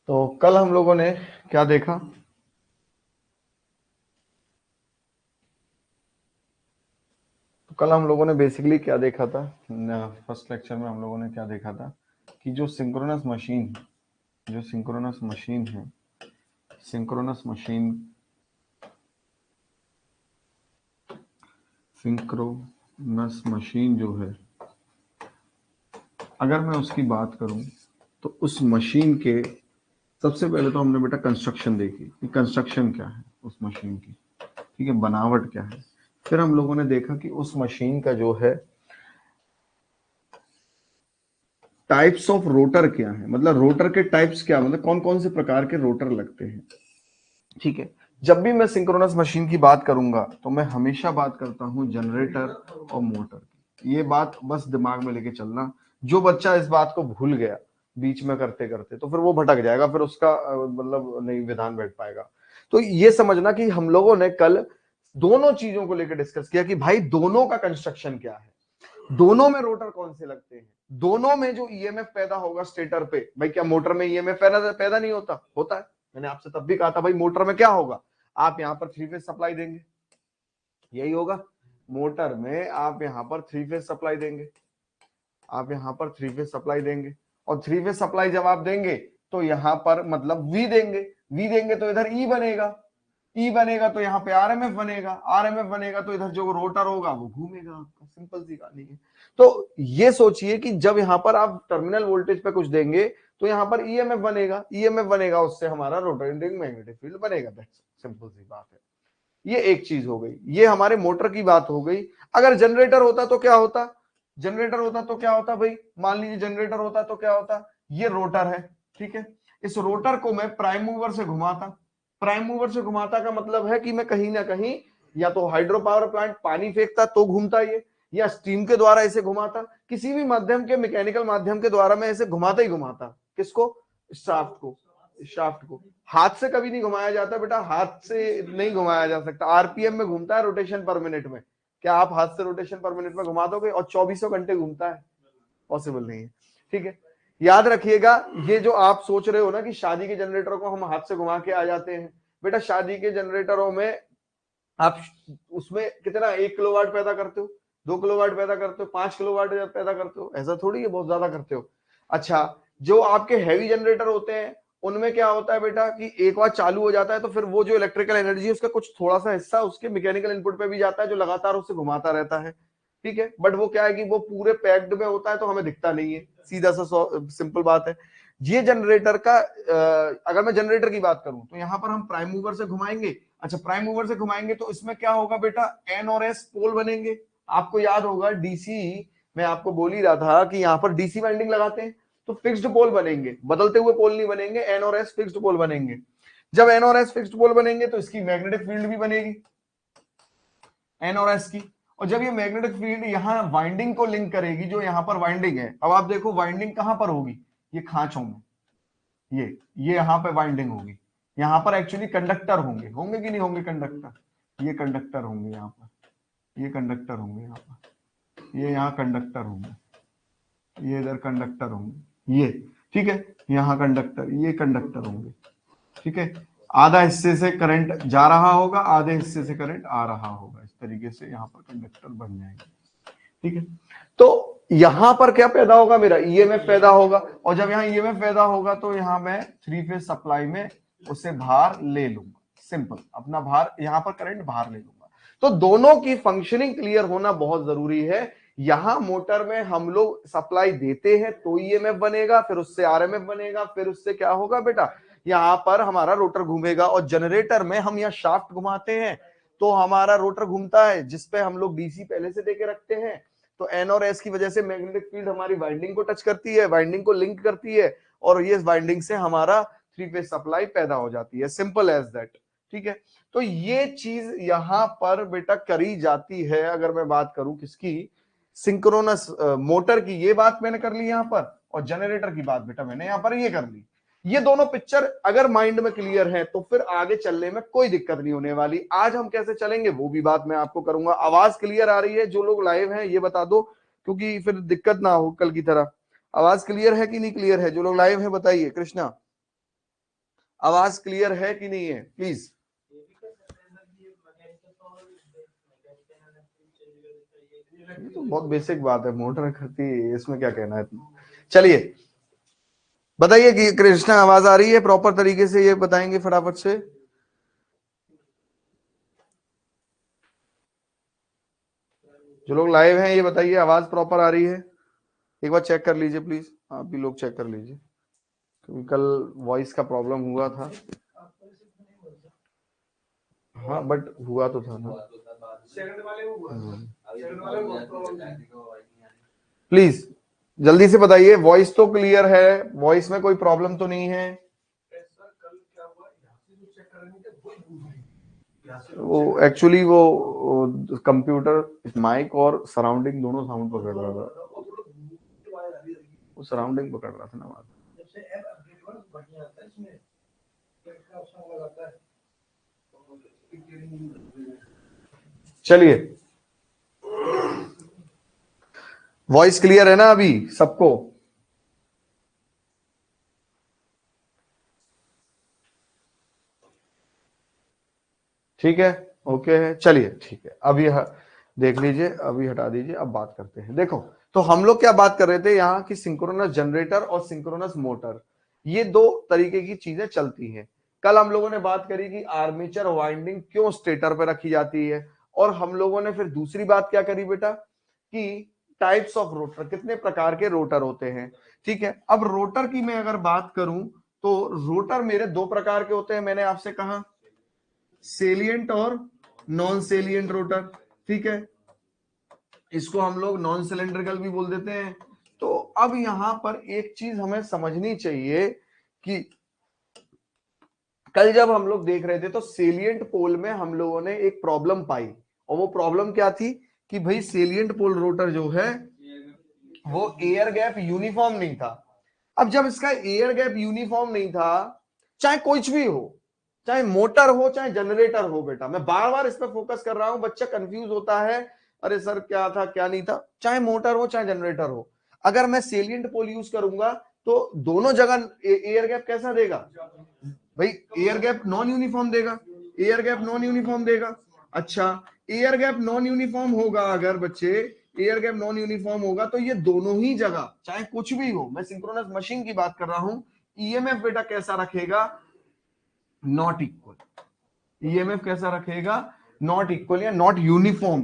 तो कल हम लोगों ने क्या देखा? तो कल हम लोगों ने बेसिकली क्या देखा था? फर्स्ट लेक्चर में हम लोगों ने क्या देखा था कि जो सिंक्रोनस मशीन है, सिंक्रोनस मशीन सिंक्रोनस मशीन जो है, अगर मैं उसकी बात करूं तो उस मशीन के सबसे पहले तो हमने बेटा कंस्ट्रक्शन देखी कि कंस्ट्रक्शन क्या है उस मशीन की, ठीक है, बनावट क्या है। फिर हम लोगों ने देखा कि उस मशीन का जो है टाइप्स ऑफ रोटर क्या है, मतलब रोटर के टाइप्स क्या, मतलब कौन कौन से प्रकार के रोटर लगते हैं। ठीक है, जब भी मैं सिंक्रोनस मशीन की बात करूंगा तो मैं हमेशा बात करता हूं जनरेटर और मोटर की। ये बात बस दिमाग में लेके चलना। जो बच्चा इस बात को भूल गया बीच में करते करते तो फिर वो भटक जाएगा, फिर उसका मतलब नहीं विधान बैठ पाएगा। तो ये समझना कि हम लोगों ने कल दोनों चीजों को लेकर डिस्कस किया कि भाई दोनों का कंस्ट्रक्शन क्या है, दोनों में रोटर कौन से लगते हैं, दोनों में जो ईएमएफ पैदा होगा स्टेटर पे। भाई क्या मोटर में ईएमएफ पैदा नहीं होता? होता है। मैंने आपसे तब भी कहा था भाई मोटर में क्या होगा, आप यहां पर थ्री फेज सप्लाई देंगे, यही होगा। मोटर में आप यहां पर थ्री फेज सप्लाई देंगे, आप यहां पर थ्री फेज सप्लाई देंगे, और थ्री फेज सप्लाई जब आप देंगे तो यहां पर मतलब वी देंगे, वी देंगे तो इधर ई बनेगा, ई बनेगा तो यहाँ पे आरएमएफ बनेगा, आरएमएफ बनेगा तो इधर जो रोटर होगा वो घूमेगा आपका। सिंपल सी कहानी है। तो ये सोचिए कि जब यहाँ पर आप टर्मिनल वोल्टेज पे कुछ देंगे तो यहाँ पर ईएमएफ बनेगा, ईएमएफ बनेगा, उससे हमारा रोटेटिंग मैग्नेटिक फील्ड बनेगा। सिंपल सी बात है। ये एक चीज हो गई, ये हमारे मोटर की बात हो गई। अगर जनरेटर होता तो क्या होता? जनरेटर होता तो क्या होता भाई? मान लीजिए जनरेटर होता तो क्या होता? ये रोटर है, ठीक है, इस रोटर को मैं प्राइम मूवर से घुमाता। प्राइम मूवर से घुमाता का मतलब है कि मैं कहीं ना कहीं या तो हाइड्रो पावर प्लांट पानी फेंकता तो घूमता ये, या स्टीम के द्वारा इसे घुमाता, किसी भी माध्यम के मैकेनिकल माध्यम के द्वारा मैं इसे घुमाता ही घुमाता। किसको? शाफ्ट को। शाफ्ट को हाथ से कभी नहीं घुमाया जाता बेटा, हाथ से नहीं घुमाया जा सकता। आरपीएम में घूमता है, रोटेशन पर मिनट में। क्या आप हाथ से रोटेशन पर मिनट में घुमा दोगे? और 2400 घंटे घूमता है? पॉसिबल नहीं है। ठीक है, याद रखिएगा। ये जो आप सोच रहे हो ना कि शादी के जनरेटर को हम हाथ से घुमा के आ जाते हैं, बेटा शादी के जनरेटरों में आप उसमें कितना 1 किलोवाट पैदा करते हो, 2 किलोवाट पैदा करते हो, 5 किलोवाट पैदा करते हो? ऐसा थोड़ी है बहुत ज्यादा करते हो। अच्छा, जो आपके हैवी जनरेटर होते हैं उनमें क्या होता है बेटा कि एक बार चालू हो जाता है तो फिर वो जो इलेक्ट्रिकल एनर्जी है उसका कुछ थोड़ा सा हिस्सा उसके मैकेनिकल इनपुट पे भी जाता है जो लगातार उससे घुमाता रहता है। ठीक है, बट वो क्या है कि वो पूरे पैक्ड में होता है तो हमें दिखता नहीं है, सीधा सा सिंपल बात है। ये जनरेटर का अगर मैं जनरेटर की बात करूं तो यहां पर हम प्राइम मूवर से घुमाएंगे। अच्छा, प्राइम मूवर से घुमाएंगे तो इसमें क्या होगा बेटा? एन और एस पोल बनेंगे। आपको याद होगा डीसी, मैं आपको बोल ही रहा था कि यहां पर डीसी वाइंडिंग लगाते हैं तो फिक्स्ड पोल बनेंगे, बदलते हुए पोल नहीं बनेंगे, एन और एस फिक्स्ड पोल बनेंगे। जब एन और एस फिक्स्ड पोल बनेंगे तो इसकी मैग्नेटिक फील्ड भी बनेगी एन और एस की। और जब ये मैग्नेटिक फील्ड यहाँ वाइंडिंग को लिंक करेगी, जो यहाँ पर वाइंडिंग है, अब आप देखो वाइंडिंग कहां पर होगी? ये खांचों में, ये यहाँ पे वाइंडिंग होगी। यहाँ पर एक्चुअली कंडक्टर होंगे, होंगे कि नहीं होंगे कंडक्टर? ये कंडक्टर होंगे यहाँ पर, ये कंडक्टर होंगे यहाँ पर, ये यहाँ कंडक्टर होंगे, ये इधर कंडक्टर होंगे, ये ठीक है, यहाँ कंडक्टर, ये कंडक्टर होंगे। ठीक है, आधा हिस्से से करंट जा रहा होगा, आधे हिस्से से करंट आ रहा होगा, इस तरीके से यहाँ पर कंडक्टर बन जाएंगे। ठीक है, तो यहां पर क्या पैदा होगा? मेरा ईएमएफ पैदा होगा, और जब यहाँ ईएमएफ पैदा होगा तो यहाँ मैं थ्री फेज सप्लाई में उसे भार ले लूंगा। सिंपल, अपना भार यहां पर करंट बाहर ले लूंगा। तो दोनों की फंक्शनिंग क्लियर होना बहुत जरूरी है। यहां मोटर में हम लोग सप्लाई देते हैं तो ईएमएफ बनेगा, फिर उससे आरएमएफ बनेगा, फिर उससे क्या होगा बेटा? यहां पर हमारा रोटर घूमेगा। और जनरेटर में हम यहाँ शाफ्ट घुमाते हैं तो हमारा रोटर घूमता है, जिसपे हम लोग डीसी पहले से देके रखते हैं। तो एन और एस की वजह से मैग्नेटिक फील्ड हमारी वाइंडिंग को टच करती है, वाइंडिंग को लिंक करती है, और ये वाइंडिंग से हमारा थ्री फेज सप्लाई पैदा हो जाती है। Simple as that. ठीक है, तो ये चीज यहां पर बेटा करी जाती है। अगर मैं बात करूं किसकी? सिंक्रोनस मोटर की, ये बात मैंने कर ली यहां पर, और जनरेटर की बात बेटा मैंने यहां पर ये कर ली। ये दोनों पिक्चर अगर माइंड में क्लियर है तो फिर आगे चलने में कोई दिक्कत नहीं होने वाली। आज हम कैसे चलेंगे वो भी बात मैं आपको करूंगा। आवाज क्लियर आ रही है? जो लोग लाइव हैं ये बता दो, क्योंकि फिर दिक्कत ना हो कल की तरह। आवाज क्लियर है कि नहीं क्लियर है? जो लोग लाइव है बताइए। कृष्णा, आवाज क्लियर है कि नहीं है प्लीज? ये तो बहुत बेसिक बात है, मोटर करती है, इसमें क्या कहना है इतना। चलिए बताइए कि कृष्णा आवाज आ रही है प्रॉपर तरीके से, ये बताएंगे फटाफट से। जो लोग लाइव हैं ये बताइए आवाज प्रॉपर आ रही है, एक बार चेक कर लीजिए प्लीज, आप भी लोग चेक कर लीजिए, क्योंकि कल वॉइस का प्रॉब्लम हुआ था। हाँ बट हुआ तो था ना। प्लीज जल्दी से बताइए, वॉइस तो क्लियर है, वॉइस में कोई प्रॉब्लम तो नहीं है? वो एक्चुअली वो कंप्यूटर माइक और सराउंडिंग दोनों साउंड पकड़ रहा था, वो सराउंडिंग पकड़ रहा था ना बात। चलिए वॉइस क्लियर है ना अभी सबको? ठीक है, ओके है, चलिए ठीक है। अब यह देख लीजिए, अभी हटा दीजिए, अब बात करते हैं। देखो तो हम लोग क्या बात कर रहे थे यहाँ की, सिंक्रोनस जनरेटर और सिंक्रोनस मोटर, ये दो तरीके की चीजें चलती हैं। कल हम लोगों ने बात करी कि आर्मेचर वाइंडिंग क्यों स्टेटर पे रखी जाती है, और हम लोगों ने फिर दूसरी बात क्या करी बेटा कि टाइप्स ऑफ रोटर, कितने प्रकार के रोटर होते हैं। ठीक है, अब रोटर की मैं अगर बात करूं तो रोटर मेरे दो प्रकार के होते हैं, मैंने आपसे कहा सेलिएंट और नॉन सेलिएंट रोटर। ठीक है, इसको हम लोग नॉन सिलेंड्रिकल भी बोल देते हैं। तो अब यहां पर एक चीज हमें समझनी चाहिए कि कल जब हम लोग देख रहे थे तो सेलिएंट पोल में हम लोगों ने एक प्रॉब्लम पाई, और वो प्रॉब्लम क्या थी कि भाई सेलिएंट पोल रोटर जो है वो एयर गैप यूनिफॉर्म नहीं था। अब जब इसका एयर गैप यूनिफॉर्म नहीं था, चाहे कुछ भी हो, चाहे मोटर हो चाहे जनरेटर हो, बेटा मैं बार बार इस पर फोकस कर रहा हूं, बच्चा कंफ्यूज होता है, अरे सर क्या था क्या नहीं था। चाहे मोटर हो चाहे जनरेटर हो, अगर मैं सेलिएंट पोल यूज करूंगा तो दोनों जगह एयर गैप कैसा देगा भाई? एयर गैप नॉन यूनिफॉर्म देगा, एयर गैप नॉन यूनिफॉर्म देगा। अच्छा, एयर गैप नॉन यूनिफॉर्म होगा, अगर बच्चे एयर गैप नॉन यूनिफॉर्म होगा तो ये दोनों ही जगह चाहे कुछ भी हो, मैं सिंक्रोनस मशीन की बात कर रहा हूं, ईएमएफ बेटा कैसा रखेगा? Not equal. ईएमएफ कैसा रखेगा? नॉट इक्वल या नॉट यूनिफॉर्म।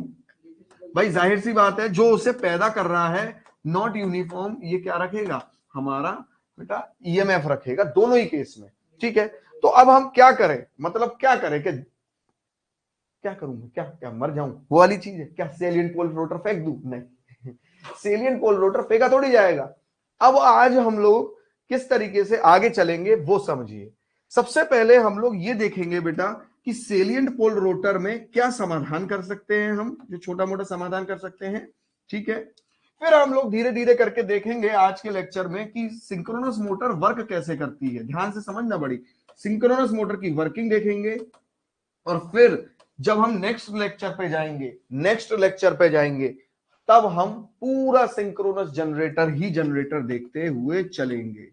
भाई जाहिर सी बात है, जो उसे पैदा कर रहा है नॉट यूनिफॉर्म, ये क्या रखेगा हमारा बेटा? ईएमएफ रखेगा दोनों ही केस में। ठीक है, तो अब हम क्या करें, मतलब क्या करें कि क्या करूंगा, क्या क्या मर जाऊं, वो वाली चीज है क्या? सेलियंट पोल रोटर फेंक दूं? नहीं सेलियंट पोल रोटर फेंका थोड़ी जाएगा। अब आज हम लोग किस तरीके से आगे चलेंगे वो समझिए। सबसे पहले हम लोग ये देखेंगे बेटा कि सेलियंट पोल रोटर में क्या समाधान कर सकते हैं हम, जो छोटा मोटा समाधान कर सकते हैं। ठीक है, फिर हम लोग धीरे धीरे करके देखेंगे आज के लेक्चर में कि सिंक्रोनस मोटर वर्क कैसे करती है, ध्यान से समझना बड़ी। सिंक्रोनस मोटर की वर्किंग देखेंगे, और फिर जब हम नेक्स्ट लेक्चर पे जाएंगे तब हम पूरा सिंक्रोनस जनरेटर ही जनरेटर देखते हुए चलेंगे।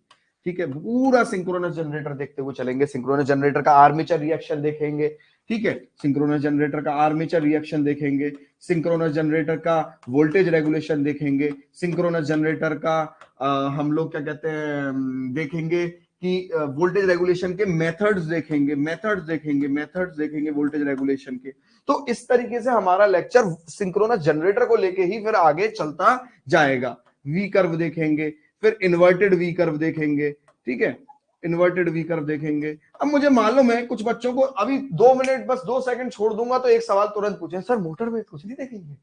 ठीक है, पूरा सिंक्रोनस जनरेटर देखते हुए चलेंगे, सिंक्रोनस जनरेटर का आर्मेचर रिएक्शन देखेंगे। ठीक है, सिंक्रोनस जनरेटर का आर्मेचर रिएक्शन देखेंगे, सिंक्रोनस जनरेटर का वोल्टेज रेगुलेशन देखेंगे, सिंक्रोनस जनरेटर का हम लोग क्या कहते हैं देखेंगे कि वोल्टेज रेगुलेशन के मेथड्स देखेंगे वोल्टेज रेगुलेशन के। तो इस तरीके से हमारा लेक्चर सिंक्रोनस जनरेटर को लेके ही फिर आगे चलता जाएगा। वी कर्व देखेंगे, फिर इन्वर्टेड वी कर्व देखेंगे। ठीक है, इन्वर्टेड वी कर्व देखेंगे। अब मुझे मालूम है कुछ बच्चों को, अभी 2 मिनट बस 2 सेकंड छोड़ दूंगा तो एक सवाल तुरंत पूछे, सर मोटर में कुछ नहीं देखेंगे?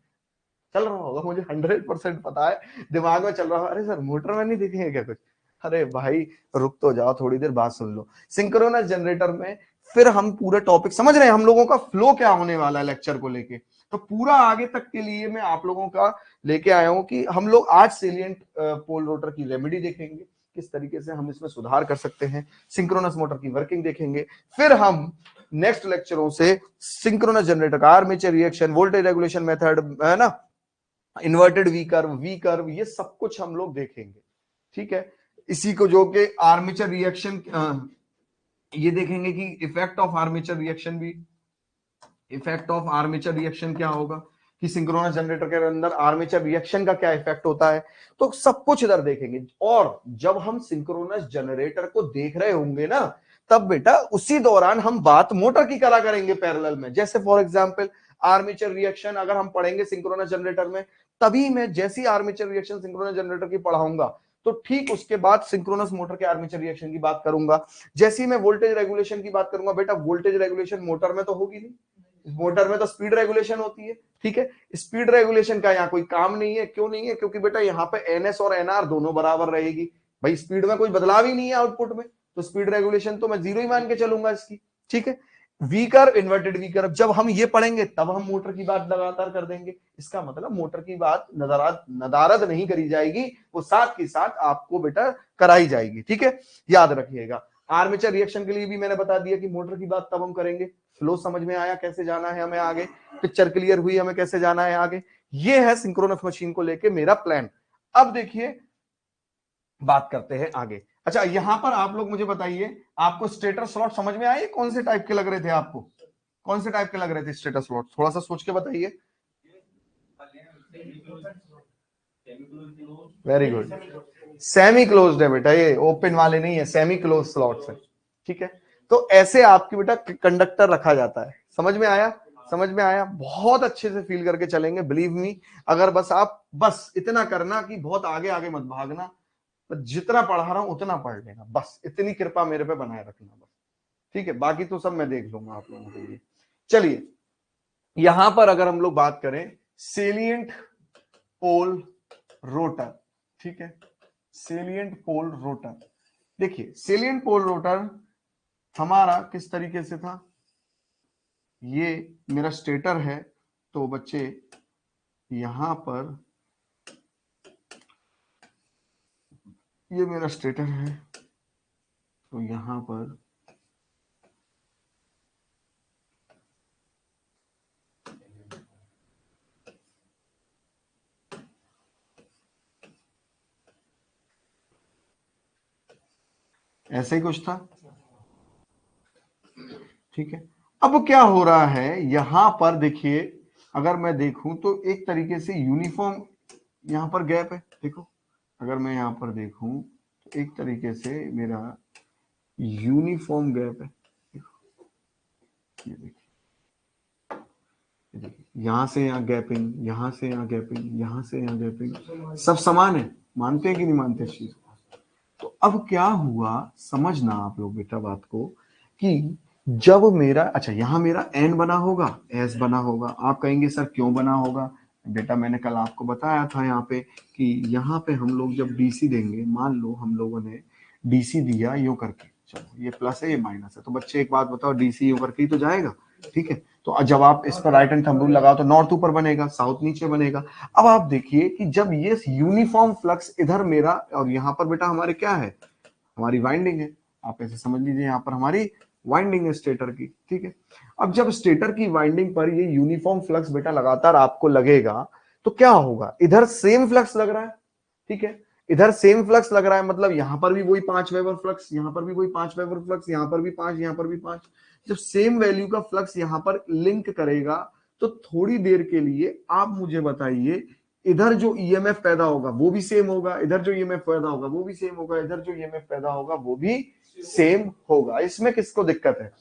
चल रहा होगा, मुझे 100% पता है, दिमाग में चल रहा है, अरे सर मोटर में नहीं देखेंगे क्या कुछ? अरे भाई रुक तो जाओ, थोड़ी देर बात सुन लो। सिंक्रोनस जनरेटर में फिर हम पूरे टॉपिक समझ रहे हैं, हम लोगों का फ्लो क्या होने वाला है लेक्चर को लेके। तो पूरा आगे तक के लिए मैं आप लोगों का लेके आया हूं कि हम लोग आज सेलिएंट पोल रोटर की रेमेडी देखेंगे, किस तरीके से हम इसमें सुधार कर सकते हैं, सिंक्रोनस मोटर की वर्किंग देखेंगे, फिर हम नेक्स्ट लेक्चरों से सिंक्रोनस जनरेटर का armature reaction, voltage regulation method, है ना, इन्वर्टेड वी कर्व, ये सब कुछ हम लोग देखेंगे। ठीक है, इसी को जो कि आर्मेचर रिएक्शन ये देखेंगे कि इफेक्ट ऑफ आर्मेचर रिएक्शन भी, इफेक्ट ऑफ आर्मेचर रिएक्शन क्या होगा कि सिंक्रोनस जनरेटर के अंदर आर्मेचर रिएक्शन का क्या इफेक्ट होता है, तो सब कुछ इधर देखेंगे। और जब हम सिंक्रोनस जनरेटर को देख रहे होंगे ना, तब बेटा उसी दौरान हम बात मोटर की करा करेंगे पैरेलल में। जैसे फॉर एग्जांपल आर्मेचर रिएक्शन अगर हम पढ़ेंगे सिंक्रोनस जनरेटर में, तभी मैं जैसी आर्मेचर रिएक्शन सिंक्रोनस जनरेटर की पढ़ाऊंगा, तो ठीक उसके बाद सिंक्रोनस मोटर के आर्मेचर रिएक्शन की बात करूंगा। जैसी मैं वोल्टेज रेगुलेशन की बात करूंगा, बेटा वोल्टेज रेगुलेशन मोटर में तो होगी नहीं, मोटर में तो स्पीड रेगुलेशन होती है। ठीक है, स्पीड रेगुलेशन का यहाँ कोई काम नहीं है। क्यों नहीं है? क्योंकि बेटा यहाँ पे एनएस और एनआर दोनों बराबर रहेगी। भाई स्पीड में कोई बदलाव ही नहीं है आउटपुट में, तो स्पीड रेगुलेशन तो मैं जीरो ही मान के चलूंगा इसकी। ठीक है, वीकर इन्वर्टेड वीकर जब हम ये पढ़ेंगे तब हम मोटर की बात लगातार कर देंगे। इसका मतलब मोटर की बात नदारद नहीं करी जाएगी, वो साथ के साथ आपको बेटा कराई जाएगी। ठीक है, याद रखिएगा। आर्मेचर रिएक्शन के लिए भी मैंने बता दिया कि मोटर की बात तब हम करेंगे। फ्लो समझ में आया कैसे जाना है हमें आगे, पिक्चर क्लियर हुई हमें कैसे जाना है आगे। ये है सिंक्रोनस मशीन को लेके मेरा प्लान। अब देखिए बात करते हैं आगे। अच्छा, यहां पर आप लोग मुझे बताइए, आपको स्टेटर स्लॉट समझ में आए? कौन से टाइप के लग रहे थे आपको? कौन से टाइप के लग रहे थे स्टेटर स्लॉट? थोड़ा सा सोच के बताइए। वेरी गुड, सेमी क्लोज्ड है बेटा, ये ओपन वाले नहीं है, सेमी क्लोज स्लॉट्स है। ठीक है, तो ऐसे आपकी बेटा कंडक्टर रखा जाता है। समझ में आया? समझ में आया? बहुत अच्छे से फील करके चलेंगे, बिलीव मी। अगर बस आप बस इतना करना कि बहुत आगे आगे मत भागना, तो जितना पढ़ा रहा हूं उतना पढ़ लेना, बस इतनी कृपा मेरे पे बनाए रखना बस। ठीक है, बाकी तो सब मैं देख लूंगा आप लोगों के लिए। चलिए, यहां पर अगर हम लोग बात करें सेलिएंट पोल रोटर, ठीक है, सेलिएंट पोल रोटर। देखिए सेलिएंट पोल रोटर हमारा किस तरीके से था, ये मेरा स्टेटर है, तो बच्चे यहां पर ये मेरा स्टेटर है, तो यहां पर ऐसे ही कुछ था। ठीक है, अब क्या हो रहा है यहां पर देखिए, अगर मैं देखूं तो एक तरीके से यूनिफॉर्म यहां पर गैप है। देखो अगर मैं यहां पर देखूं तो एक तरीके से मेरा यूनिफॉर्म गैप है। देखो ये देखिए, यहां से यहाँ गैपिंग, यहां से यहाँ गैपिंग, यहां से यहाँ गैपिंग, सब समान है। मानते हैं कि नहीं मानते इस चीज को? तो अब क्या हुआ, समझना आप लोग बेटा बात को, कि जब मेरा, अच्छा यहां मेरा एन बना होगा, एस बना होगा। आप कहेंगे सर क्यों बना होगा? बेटा मैंने कल आपको बताया था यहाँ पे कि यहाँ पे हम लोग जब डीसी देंगे, मान लो हम लोगों ने डीसी दिया यूं करके, चलो ये प्लस है ये माइनस है, तो बच्चे एक बात बताओ, डीसी यूं करके ही तो जाएगा। ठीक है, तो जब आप इस पर राइट हैंड थंब रूल लगाओ तो नॉर्थ ऊपर बनेगा, साउथ नीचे बनेगा। अब आप देखिए कि जब ये यूनिफॉर्म फ्लक्स इधर मेरा, और यहाँ पर बेटा हमारे क्या है, हमारी वाइंडिंग है। आप ऐसे समझ लीजिए यहाँ पर हमारी वाइंडिंग है स्टेटर की। ठीक है, अब जब स्टेटर की वाइंडिंग पर ये यूनिफॉर्म फ्लक्स बेटा लगातार आपको लगेगा, तो क्या होगा, इधर सेम फ्लक्स लग रहा है। ठीक है, इधर सेम फ्लक्स लग रहा है, मतलब यहां पर भी वही 5 वेबर फ्लक्स, यहां पर भी वही 5 वेबर फ्लक्स, यहां पर भी 5, यहां पर भी 5। जब सेम वैल्यू का फ्लक्स यहां पर लिंक करेगा, तो थोड़ी देर के लिए आप मुझे बताइए, इधर जो ईएमएफ पैदा होगा वो भी सेम होगा, इधर जो ईएमएफ पैदा होगा वो भी सेम होगा, इधर जो ईएमएफ पैदा होगा वो भी सेम होगा। इसमें किसको दिक्कत है?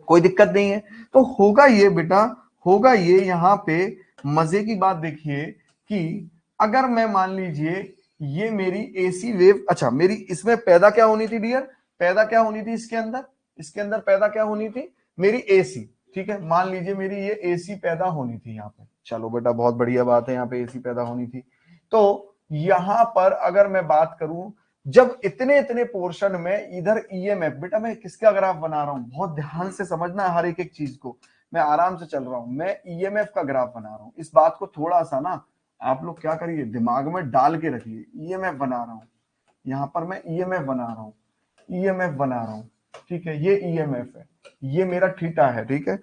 कोई दिक्कत नहीं है। तो होगा ये बेटा, होगा ये यहाँ पे मजे की बात देखिए कि अगर मैं मान लीजिए ये मेरी एसी वेव, अच्छा मेरी इसमें पैदा क्या होनी थी डियर, पैदा क्या होनी थी इसके अंदर पैदा क्या होनी थी, मेरी एसी। ठीक है, मान लीजिए मेरी ये एसी पैदा होनी थी यहाँ पे, चलो बेटा बहुत बढ़िया बात है, यहाँ पे एसी पैदा होनी थी। तो यहां पर अगर मैं बात करूं, जब इतने इतने पोर्शन में इधर ईएमएफ, बेटा मैं किसका ग्राफ बना रहा हूं, बहुत ध्यान से समझना हर एक एक चीज को, मैं आराम से चल रहा हूं, मैं ईएमएफ का ग्राफ बना रहा हूं। इस बात को थोड़ा सा ना आप लोग क्या करिए, दिमाग में डाल के रखिए। ईएमएफ बना रहा हूं, यहां पर मैं ईएमएफ बना रहा हूं, ईएमएफ बना रहा हूं। ठीक है, ये ईएमएफ है, ये मेरा थीटा है। ठीक है,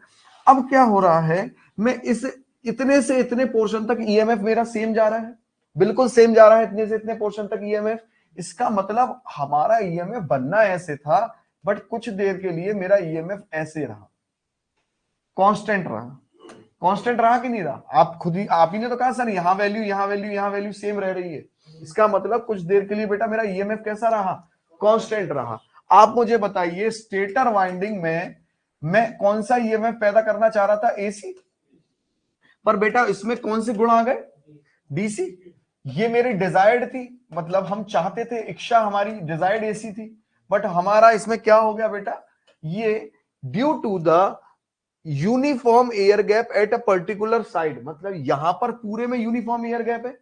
अब क्या हो रहा है, मैं इस इतने से इतने पोर्शन तक ईएमएफ मेरा सेम जा रहा है, बिल्कुल सेम जा रहा है, इतने से इतने पोर्शन तक ईएमएफ। इसका मतलब हमारा ईएमएफ बनना ऐसे था बट कुछ देर के लिए मेरा ईएमएफ ऐसे रहा, कांस्टेंट रहा। कांस्टेंट रहा कि नहीं रहा? आप खुद ही, आप ही ने तो कहा सर यहां वैल्यू, यहां वैल्यू, यहां वैल्यू सेम रह रही है। इसका मतलब कुछ देर के लिए बेटा मेरा ईएमएफ कैसा रहा? कांस्टेंट रहा। आप मुझे बताइए स्टेटर वाइंडिंग में मैं कौन सा ईएमएफ पैदा करना चाह रहा था? एसी। पर बेटा इसमें कौन से गुण आ गए? डीसी। ये मेरी डिजायर्ड थी, मतलब हम चाहते थे, इच्छा हमारी डिजायर्ड एसी थी, बट हमारा इसमें क्या हो गया बेटा? ये due to the uniform air gap at a particular side, मतलब यहां पर पूरे में यूनिफॉर्म एयर गैप है,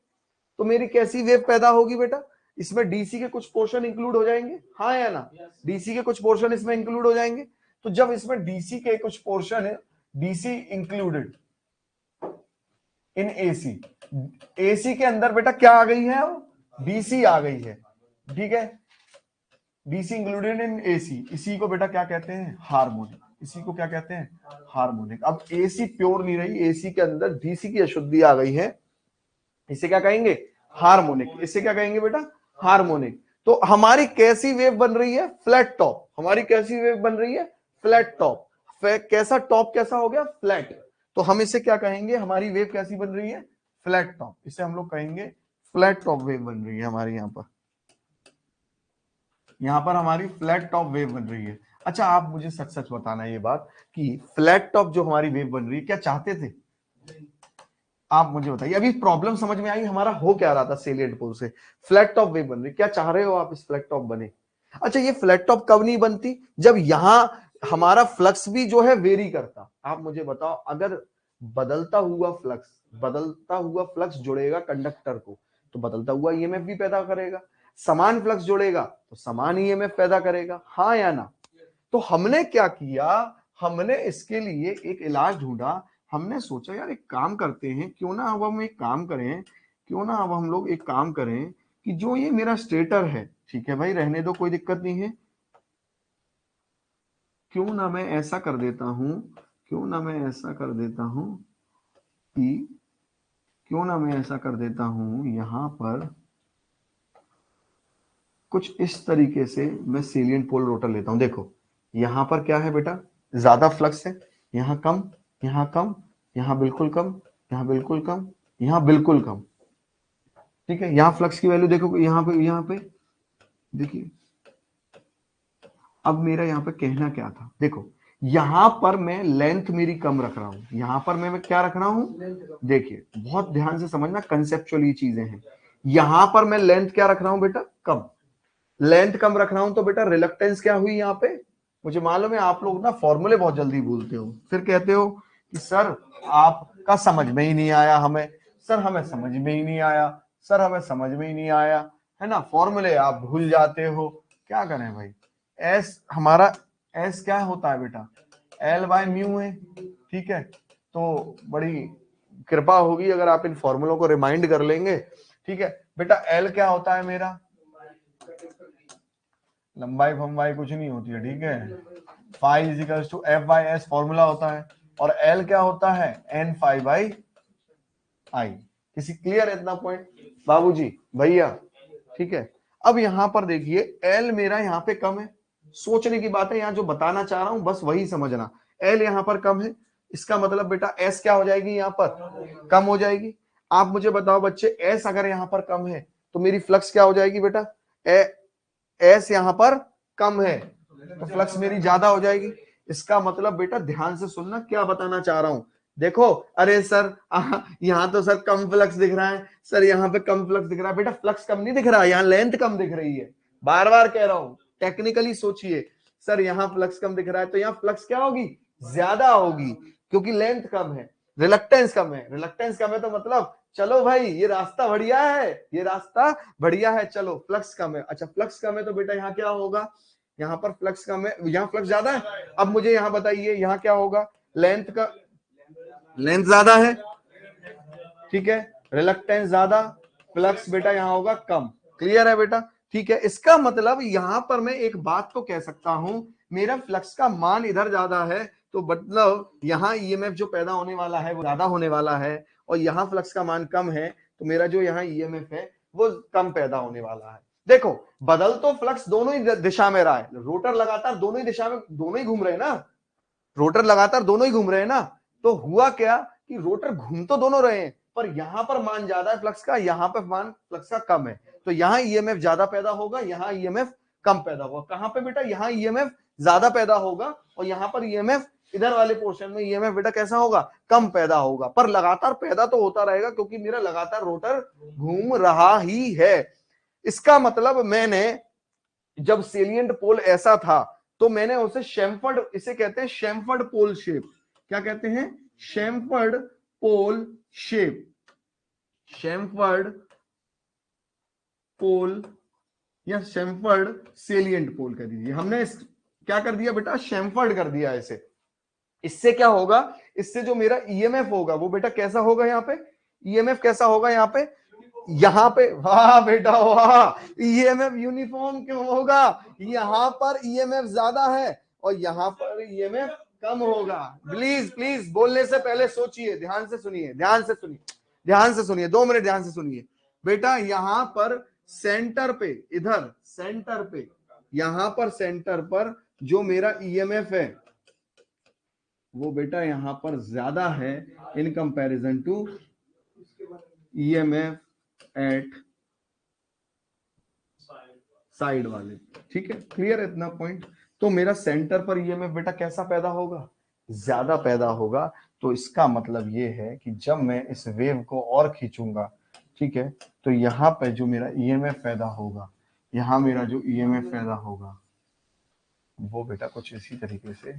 तो मेरी कैसी वेव पैदा होगी बेटा? इसमें डीसी के कुछ पोर्शन इंक्लूड हो जाएंगे, हाँ या ना? डीसी के कुछ पोर्शन इसमें इंक्लूड हो जाएंगे। तो जब इसमें डीसी के कुछ पोर्शन है, DC included in AC, AC के अंदर बेटा क्या आ गई है? डीसी आ गई है, ठीक है। डीसी इंक्लूडेड इन एसी, इसी को बेटा क्या कहते हैं? हार्मोनिक। इसी को क्या कहते हैं? हार्मोनिक। अब एसी प्योर नहीं रही, एसी के अंदर डीसी की अशुद्धि आ गई है, इसे क्या कहेंगे? हार्मोनिक। इसे क्या कहेंगे बेटा? हार्मोनिक। तो हमारी कैसी वेव बन रही है? Flat top. हमारी कैसी वेव बन रही है? Flat top. कैसा टॉप कैसा हो गया? फ्लैट। तो हम इसे क्या कहेंगे? हमारी वेव कैसी बन रही है? Flat top. इसे हम लोग कहेंगे फ्लैट टॉप वेव बन रही है हमारी, यहां पर हमारी फ्लैट टॉप वेव बन रही है। अच्छा आप मुझे सच सच बताना ये बात कि फ्लैट टॉप जो हमारी वेव बन रही है, क्या चाहते थे? आप मुझे बताइए, अभी प्रॉब्लम समझ में आई हमारा हो क्या रहा था? सेलिएंट पोल से फ्लैट टॉप वेव बन रही, क्या चाह रहे हो आप इस फ्लैट टॉप बने? अच्छा ये फ्लैट टॉप कब नहीं बनती? जब यहां हमारा फ्लक्स भी जो है वेरी करता। आप मुझे बताओ, अगर बदलता हुआ फ्लक्स जुड़ेगा कंडक्टर को, तो बदलता हुआ ईएमएफ भी पैदा करेगा। समान फ्लक्स जुड़ेगा तो समान ईएमएफ पैदा करेगा, हाँ या ना? तो हमने क्या किया? हमने इसके लिए एक इलाज ढूंढा। हमने सोचा यार एक काम करते हैं, क्यों ना अब हम एक काम करें, क्यों ना अब हम लोग एक काम करें कि जो ये मेरा स्टेटर है, ठीक है भाई रहने दो, कोई दिक्कत नहीं है, क्यों ना मैं ऐसा कर देता हूं, क्यों ना मैं ऐसा कर देता हूं कि क्यों ना मैं ऐसा कर देता हूं यहां पर कुछ इस तरीके से मैं सेलिएंट पोल रोटर लेता हूं। देखो यहां पर क्या है बेटा? ज्यादा फ्लक्स है, यहां कम, यहां कम, यहां बिल्कुल कम, यहां बिल्कुल कम, यहां बिल्कुल कम, ठीक है। यहां फ्लक्स की वैल्यू देखो, यहां पे देखिए। अब मेरा यहां पे कहना क्या था? देखो यहां पर मैं लेंथ मेरी कम रख रहा हूं, यहां पर मैं क्या रख रहा हूं? देखिए बहुत ध्यान से समझना, कंसेप्चुअल ये चीजें हैं। यहां पर मैं लेंथ क्या रख रहा हूं बेटा? कम। लेंथ कम रख रहा हूं तो बेटा रिलक्टेंस क्या हुई यहां पे? मुझे मालूम है आप लोग ना फॉर्मूले बहुत जल्दी भूलते हो, फिर कहते हो कि सर आपका समझ में ही नहीं आया हमें, सर हमें समझ में ही नहीं आया, सर हमें समझ में ही नहीं आया, है ना? फॉर्मूले आप भूल जाते हो, क्या करें भाई? एस हमारा, एस क्या होता है बेटा? एल बाय म्यू है, ठीक है। तो बड़ी कृपा होगी अगर आप इन फॉर्मूलों को रिमाइंड कर लेंगे, ठीक है बेटा। एल क्या होता है मेरा? लंबाई फंबाई कुछ नहीं होती है, ठीक है। Phi is equals to F by S formula होता है, और एल क्या होता है? N phi by I. किसी क्लियर है इतना पॉइंट बाबूजी भैया? ठीक है। अब यहां पर देखिए एल मेरा यहां पे कम है, सोचने की बात है, यहां जो बताना चाह रहा हूं बस वही समझना। एल यहां पर कम है, इसका मतलब बेटा एस क्या हो जाएगी? यहां पर कम हो जाएगी। आप मुझे बताओ बच्चे, एस अगर यहां पर कम है तो मेरी फ्लक्स क्या हो जाएगी बेटा? एस यहां पर कम है तो फ्लक्स मेरी ज्यादा हो जाएगी। इसका मतलब बेटा ध्यान से सुनना क्या बताना चाह रहा हूं। देखो अरे सर यहां तो सर कम फ्लक्स दिख रहा है, सर यहां पे कम फ्लक्स दिख रहा है। बेटा फ्लक्स कम नहीं दिख रहा है, यहाँ लेंथ कम दिख रही है। बार बार कह रहा हूं, टेक्निकली सोचिए। सर यहाँ फ्लक्स कम दिख रहा है तो यहाँ फ्लक्स क्या होगी? ज्यादा होगी, क्योंकि लेंथ कम है, रिलक्टेंस कम है। रिलक्टेंस कम है तो मतलब चलो भाई ये रास्ता बढ़िया है, ये रास्ता बढ़िया है, चलो फ्लक्स कम है। अच्छा फ्लक्स कम है तो बेटा यहाँ क्या होगा? यहाँ पर फ्लक्स कम है, यहाँ फ्लक्स ज्यादा है। अब मुझे यहाँ बताइए यहाँ क्या होगा? लेंथ का, लेंथ ज्यादा है, ठीक है, रिलक्टेंस ज्यादा, फ्लक्स बेटा यहाँ होगा कम। क्लियर है बेटा? ठीक है। इसका मतलब यहां पर मैं एक बात तो कह सकता हूं, मेरा फ्लक्स का मान इधर ज्यादा है तो मतलब यहाँ ईएमएफ जो पैदा होने वाला है वो ज्यादा होने वाला है, और यहाँ फ्लक्स का मान कम है तो मेरा जो यहाँ ईएमएफ है वो कम पैदा होने वाला है। देखो बदल तो फ्लक्स दोनों ही दिशा में रहा है, रोटर लगातार दोनों ही दिशा में, दोनों ही घूम रहे हैं ना, रोटर लगातार दोनों ही घूम रहे हैं ना। तो हुआ क्या कि रोटर घूम तो दोनों रहे हैं, पर यहां पर मान ज्यादा है फ्लक्स का, यहां पर मान फ्लक्स का कम है, तो यहां ईएमएफ ज्यादा पैदा होगा, यहां ईएमएफ कम पैदा होगा। कहां पे बेटा, यहां ईएमएफ ज्यादा पैदा होगा और यहां पर ईएमएफ, इधर वाले पोर्शन में ईएमएफ बेटा कैसा होगा, कम पैदा होगा। पर लगातार पैदा तो होता रहेगा क्योंकि मेरा लगातार रोटर घूम रहा ही है। इसका मतलब मैंने जब सेलिएंट पोल ऐसा था तो मैंने उसे शैम्फर्ड, इसे कहते हैं शैम्फर्ड पोल शेप। क्या कहते हैं, शैम्फर्ड पोल शेप, शैम्फर्ड पोल या शैम्फर्ड सेलिएंट पोल कह दीजिए। हमने क्या कर दिया बेटा, शैम्फर्ड कर दिया इसे। इससे क्या होगा, इससे जो मेरा ईएमएफ होगा वो बेटा कैसा होगा, यहाँ पे ईएमएफ कैसा होगा, यहाँ पे वाह बेटा वाह, ईएमएफ यूनिफॉर्म क्यों होगा, यहाँ पर ईएमएफ ज्यादा है और यहाँ पर ईएमएफ कम होगा। प्लीज प्लीज बोलने से पहले सोचिए, ध्यान से सुनिए, ध्यान से सुनिए, ध्यान से सुनिए, 2 मिनट ध्यान से सुनिए बेटा। यहाँ पर सेंटर पे, इधर सेंटर पे, यहाँ पर सेंटर पर जो मेरा ईएमएफ है वो बेटा यहाँ पर ज्यादा है in comparison to EMF at side वाले। ठीक है, क्लियर है इतना पॉइंट। तो मेरा सेंटर पर ईएमएफ बेटा कैसा पैदा होगा, ज्यादा पैदा होगा। तो इसका मतलब ये है कि जब मैं इस वेव को और खींचूंगा, ठीक है, तो यहाँ पे जो मेरा ईएमएफ पैदा होगा, यहाँ मेरा जो ईएमएफ पैदा होगा वो बेटा कुछ इसी तरीके से,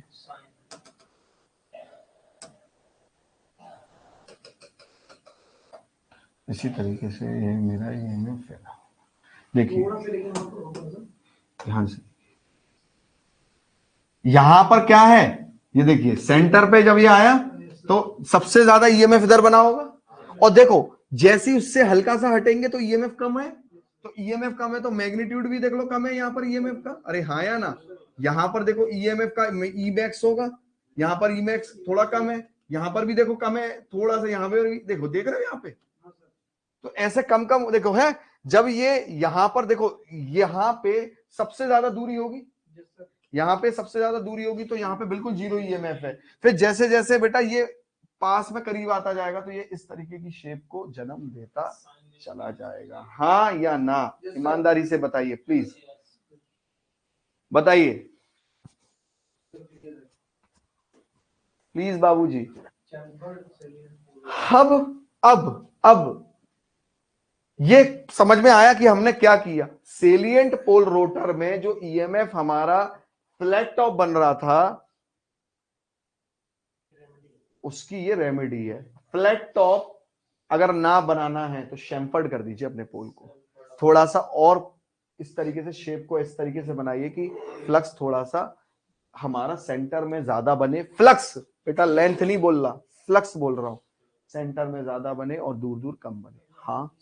इसी तरीके से ये मेरा ईएमएफ पैदा होगा। देखिए ध्यान से, यहां पर क्या है, ये देखिए सेंटर पे जब ये आया तो सबसे ज्यादा ईएमएफ इधर बना होगा, और देखो जैसे ही उससे हल्का सा हटेंगे तो ईएमएफ कम है, तो ईएमएफ कम है तो मैग्नीट्यूड भी देख लो कम है यहाँ पर ईएमएफ का। अरे हाँ या ना, यहाँ पर देखो ईएमएफ का ई मैक्स होगा, यहाँ पर ई मैक्स थोड़ा कम है, यहाँ पर भी देखो कम है थोड़ा सा, यहाँ पे देखो, देख रहे हो यहाँ पे, तो ऐसे कम कम देखो है। जब ये यहाँ पर देखो, यहाँ पे सबसे ज्यादा दूरी होगी, यहाँ पे सबसे ज्यादा दूरी होगी तो यहाँ पे बिल्कुल जीरो ईएमएफ है। फिर जैसे जैसे बेटा ये पास में करीब आता जाएगा तो ये इस तरीके की शेप को जन्म देता चला जाएगा। हाँ या ना, ईमानदारी से बताइए प्लीज, बताइए प्लीज बाबूजी। अब ये समझ में आया कि हमने क्या किया। सेलिएंट पोल रोटर में जो ईएमएफ हमारा फ्लैट टॉप बन रहा था उसकी ये रेमेडी है। फ्लैट टॉप अगर ना बनाना है तो शैम्फर्ड कर दीजिए अपने पोल को, थोड़ा सा और इस तरीके से शेप को इस तरीके से बनाइए कि फ्लक्स थोड़ा सा हमारा सेंटर में ज्यादा बने। फ्लक्स बेटा लेंथ नहीं बोल रहा, फ्लक्स बोल रहा हूं, सेंटर में ज्यादा बने और दूर दूर कम बने। हाँ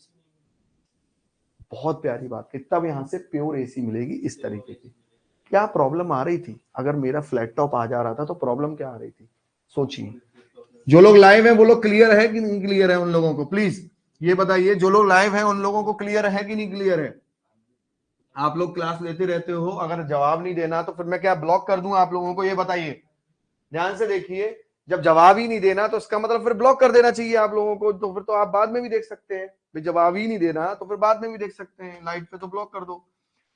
बहुत प्यारी बात है, तब यहां से प्योर एसी मिलेगी इस तरीके की। क्या प्रॉब्लम आ रही थी, अगर मेरा फ्लैट टॉप आ जा रहा था तो प्रॉब्लम क्या आ रही थी, सोचिए। जो लोग लाइव है वो लोग क्लियर है कि नहीं क्लियर है, उन लोगों को प्लीज ये बताइए, जो लोग लाइव है उन लोगों को क्लियर है कि नहीं क्लियर है। आप लोग क्लास लेते रहते हो, अगर जवाब नहीं देना तो फिर मैं क्या ब्लॉक कर दूं आप लोगों को, ये बताइए। ध्यान से देखिए, जब जवाब ही नहीं देना तो इसका मतलब फिर ब्लॉक कर देना चाहिए आप लोगों को, तो फिर तो आप बाद में भी देख सकते हैं। भाई जवाब ही नहीं देना तो फिर बाद में भी देख सकते हैं, लाइव पे तो ब्लॉक कर दो।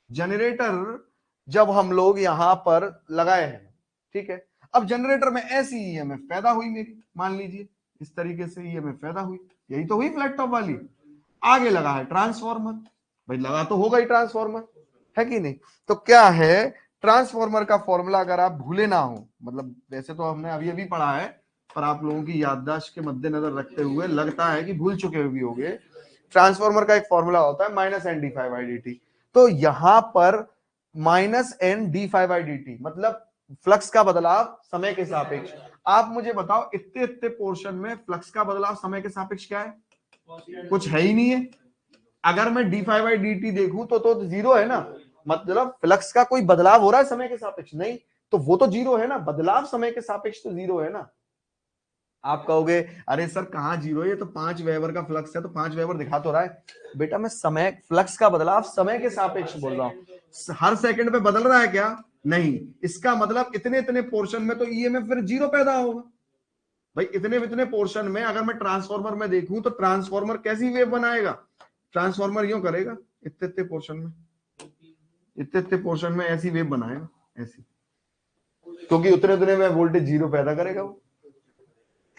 जनरेटर जब हम लोग यहां पर लगाए हैं, ठीक है, अब जनरेटर में ऐसी ईएमएफ पैदा हुई मेरी, मान लीजिए इस तरीके से ईएमएफ पैदा हुई, यही तो हुई फ्लैट टॉप वाली। आगे लगा है ट्रांसफॉर्मर, भाई लगा तो होगा ही ट्रांसफॉर्मर, है कि नहीं। तो क्या है ट्रांसफॉर्मर का फॉर्मूला, अगर आप भूले ना हो, मतलब वैसे तो हमने अभी अभी पढ़ा है पर आप लोगों की याददाश्त के मद्देनजर रखते हुए लगता है कि भूल चुके भी होंगे। ट्रांसफॉर्मर का एक फॉर्मूला होता है -NdΦdt। तो यहां पर -NdΦdt मतलब फ्लक्स का बदलाव समय के सापेक्ष। आप मुझे बताओ इतने इतने पोर्शन में फ्लक्स का बदलाव समय के सापेक्ष क्या है, कुछ है ही नहीं है। अगर मैं dΦdt देखूं तो जीरो है ना, मतलब फ्लक्स का कोई बदलाव हो रहा है समय के सापेक्ष, नहीं, तो वो तो जीरो है ना, बदलाव समय के सापेक्ष तो जीरो है ना। आप कहोगे अरे सर कहाँ जीरो, ये तो 5 वेबर का फ्लक्स है, तो 5 वेबर दिखा तो रहा है। बेटा मैं समय फ्लक्स का बदलाव समय के सापेक्ष बोल रहा हूँ। हर सेकंड पे बदल रहा है क्या? नहीं। इसका मतलब इतने इतने पोर्शन में तो ईएमएफ फिर जीरो पैदा होगा। भाई इतने इतने पोर्शन में अगर मैं ट्रांसफॉर्मर में देखूं तो ट्रांसफॉर्मर कैसी वेव बनाएगा? ट्रांसफॉर्मर यूं करेगा, इतने इतने पोर्शन में, इतने इतने पोर्शन में ऐसी वेव बनाएगा, ऐसी, क्योंकि उतने उतने में वोल्टेज जीरो पैदा करेगा वो।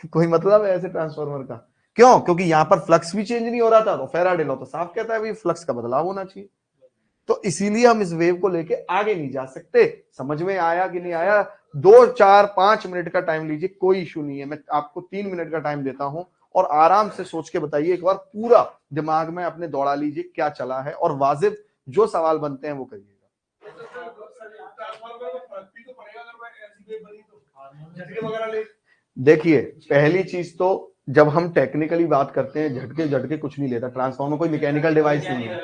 कोई मतलब है ऐसे ट्रांसफॉर्मर का? क्यों? क्योंकि यहां पर फ्लक्स भी चेंज नहीं हो रहा था। तो फेराडे लॉ तो साफ कहता है भाई फ्लक्स का बदलाव होना चाहिए। तो इसीलिए हम इस वेव को लेके आगे नहीं जा सकते। समझ में आया कि नहीं आया? 2 4 5 मिनट का टाइम लीजिए, कोई इशू नहीं है। मैं आपको 3 मिनट का टाइम देता हूं और आराम से सोच के बताइए, एक बार पूरा दिमाग में अपने दौड़ा लीजिए क्या चला है, और वाजिब जो सवाल बनते हैं वो करिएगा। देखिए पहली चीज तो जब हम टेक्निकली बात करते हैं, झटके झटके कुछ नहीं लेता ट्रांसफार्मर, कोई मैकेनिकल डिवाइस नहीं है।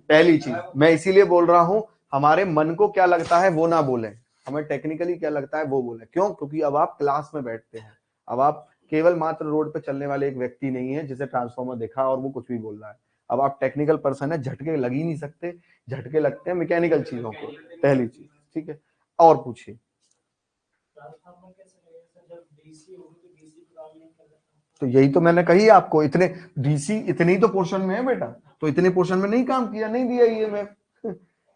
पहली चीज मैं इसीलिए बोल रहा हूं, हमारे मन को क्या लगता है वो ना बोले, हमें टेक्निकली क्या लगता है वो बोले। क्यों? क्योंकि अब आप क्लास में बैठते हैं, अब आप केवल मात्र रोड पे चलने वाले एक व्यक्ति नहीं है जिसे ट्रांसफार्मर देखा और वो कुछ भी बोल रहा है। अब आप टेक्निकल पर्सन है, झटके लग ही नहीं सकते, झटके लगते हैं मैकेनिकल चीजों को। पहली चीज, ठीक है। और पूछिए। तो यही तो मैंने कही आपको, इतने डीसी इतने ही तो पोर्शन में है बेटा, तो इतने पोर्शन में नहीं काम किया, नहीं दिया ईएमएफ,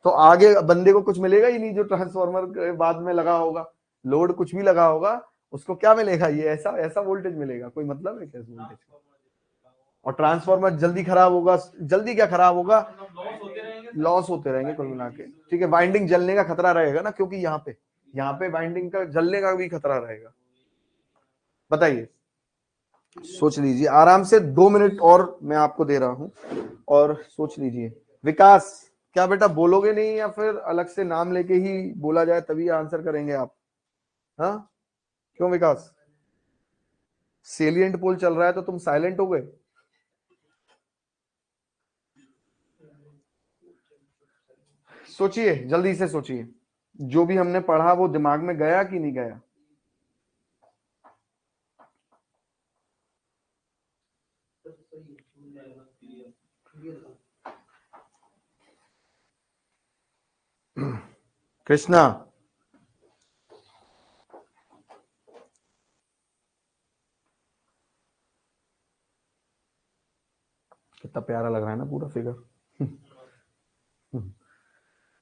तो आगे बंदे को कुछ मिलेगा ही नहीं। जो ट्रांसफार्मर बाद में लगा होगा, लोड कुछ भी लगा होगा, उसको क्या मिलेगा? ये ऐसा ऐसा वोल्टेज मिलेगा। कोई मतलब है क्या इस वोल्टेज का? और ट्रांसफार्मर जल्दी खराब होगा, जल्दी क्या खराब होगा, लॉस होते रहेंगे कुल मिला के, ठीक है। वाइंडिंग जलने का खतरा रहेगा ना, क्योंकि यहाँ पे वाइंडिंग का जलने का भी खतरा रहेगा। बताइए, सोच लीजिए आराम से, 2 मिनट और मैं आपको दे रहा हूं और सोच लीजिए। विकास, क्या बेटा बोलोगे नहीं या फिर अलग से नाम लेके ही बोला जाए तभी आंसर करेंगे आप? हाँ, क्यों विकास? सेलिएंट पोल चल रहा है तो तुम साइलेंट हो गए? सोचिए, जल्दी से सोचिए, जो भी हमने पढ़ा वो दिमाग में गया कि नहीं गया? कृष्णा, कितना प्यारा लग रहा है ना पूरा फिगर।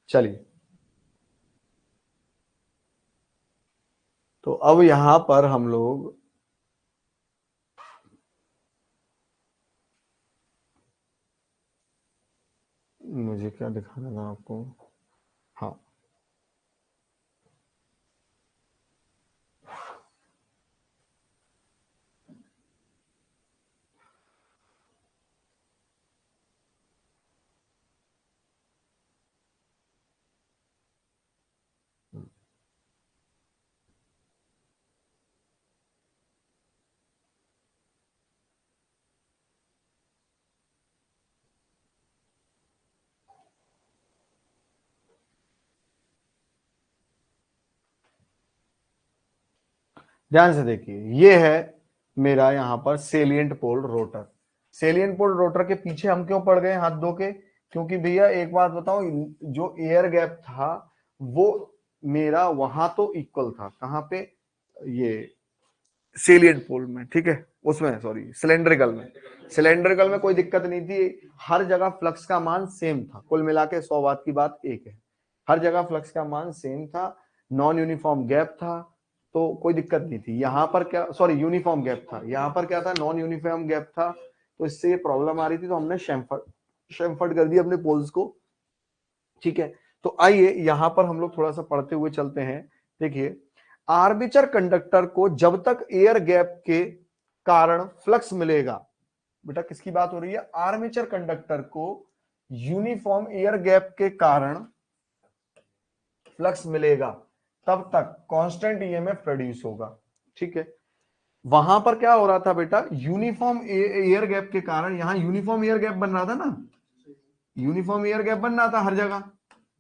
चलिए, तो अब यहां पर हम लोग मुझे क्या दिखाना था आपको? हाँ, ध्यान से देखिए, ये है मेरा यहां पर salient pole rotor. Salient pole rotor के पीछे हम क्यों पड़ गए हाथ धो के? क्योंकि भैया एक बात बताओ, जो एयर गैप था वो मेरा वहां तो इक्वल था, कहां पे? ये सेलिएंट पोल में, ठीक है, उसमें सॉरी सिलेंड्रिकल में। सिलेंड्रिकल में कोई दिक्कत नहीं थी, हर जगह फ्लक्स का मान सेम था। कुल मिला के 100 वाट की बात एक है, हर जगह फ्लक्स का मान सेम था, नॉन यूनिफॉर्म गैप था, तो कोई दिक्कत नहीं थी। यहाँ पर क्या, सॉरी यूनिफॉर्म गैप था, यहाँ पर क्या था, नॉन यूनिफॉर्म गैप था, तो इससे ये प्रॉब्लम आ रही थी, तो हमने शेमफर्ड कर दिया अपने पोल्स को, ठीक है। तो आइए यहां पर हम लोग थोड़ा सा पढ़ते हुए चलते हैं। देखिए, आर्मेचर कंडक्टर को जब तक एयर गैप के कारण फ्लक्स मिलेगा, बेटा किसकी बात हो रही है? आर्मेचर कंडक्टर को यूनिफॉर्म एयर गैप के कारण फ्लक्स मिलेगा, तब तक कांस्टेंट ईएमएफ प्रोड्यूस होगा, ठीक है। वहां पर क्या हो रहा था बेटा, यूनिफॉर्म एयर गैप के कारण, यहां यूनिफॉर्म एयर गैप बन रहा था ना, यूनिफॉर्म एयर गैप बन रहा था हर जगह।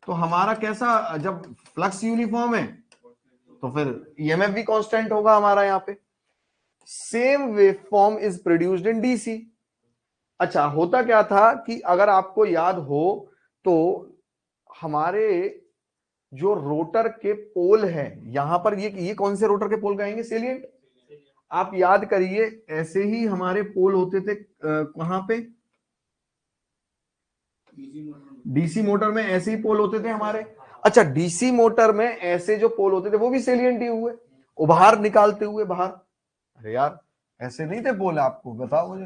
तो हमारा कैसा, जब फ्लक्स यूनिफॉर्म है तो फिर ईएमएफ भी कांस्टेंट होगा हमारा यहाँ पे। Same wave form is produced in DC. अच्छा, होता क्या था कि अगर आपको याद हो तो हमारे जो रोटर के पोल है यहां पर, ये कौन से रोटर के पोल कहेंगे? सेलिएंट। आप याद करिए, ऐसे ही हमारे पोल होते थे कहां पे? डीसी मोटर में ऐसे ही पोल होते थे हमारे। अच्छा, डीसी मोटर में ऐसे जो पोल होते थे वो भी सेलिएंट ही हुए, उभार निकालते हुए बाहर। अरे यार, ऐसे नहीं थे पोल, आपको बताओ मुझे,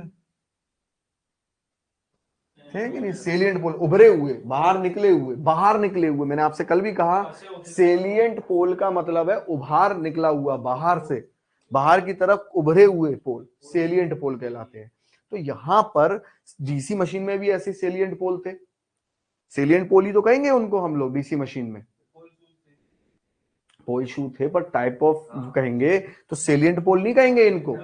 थे कि नहीं? सेलिएंट पोल, उभरे हुए, बाहर निकले हुए, बाहर निकले हुए। मैंने आपसे कल भी कहा, सेलिएंट पोल का मतलब है उभार निकला हुआ, बाहर से, बाहर की तरफ उभरे हुए पोल सेलिएंट पोल कहलाते हैं। तो यहां पर डीसी मशीन में भी ऐसे सेलिएंट पोल थे। सेलिएंट पोल ही तो कहेंगे उनको हम लोग डीसी मशीन में। पोल शू थे, पर टाइप ऑफ कहेंगे तो सेलिएंट पोल नहीं कहेंगे इनको।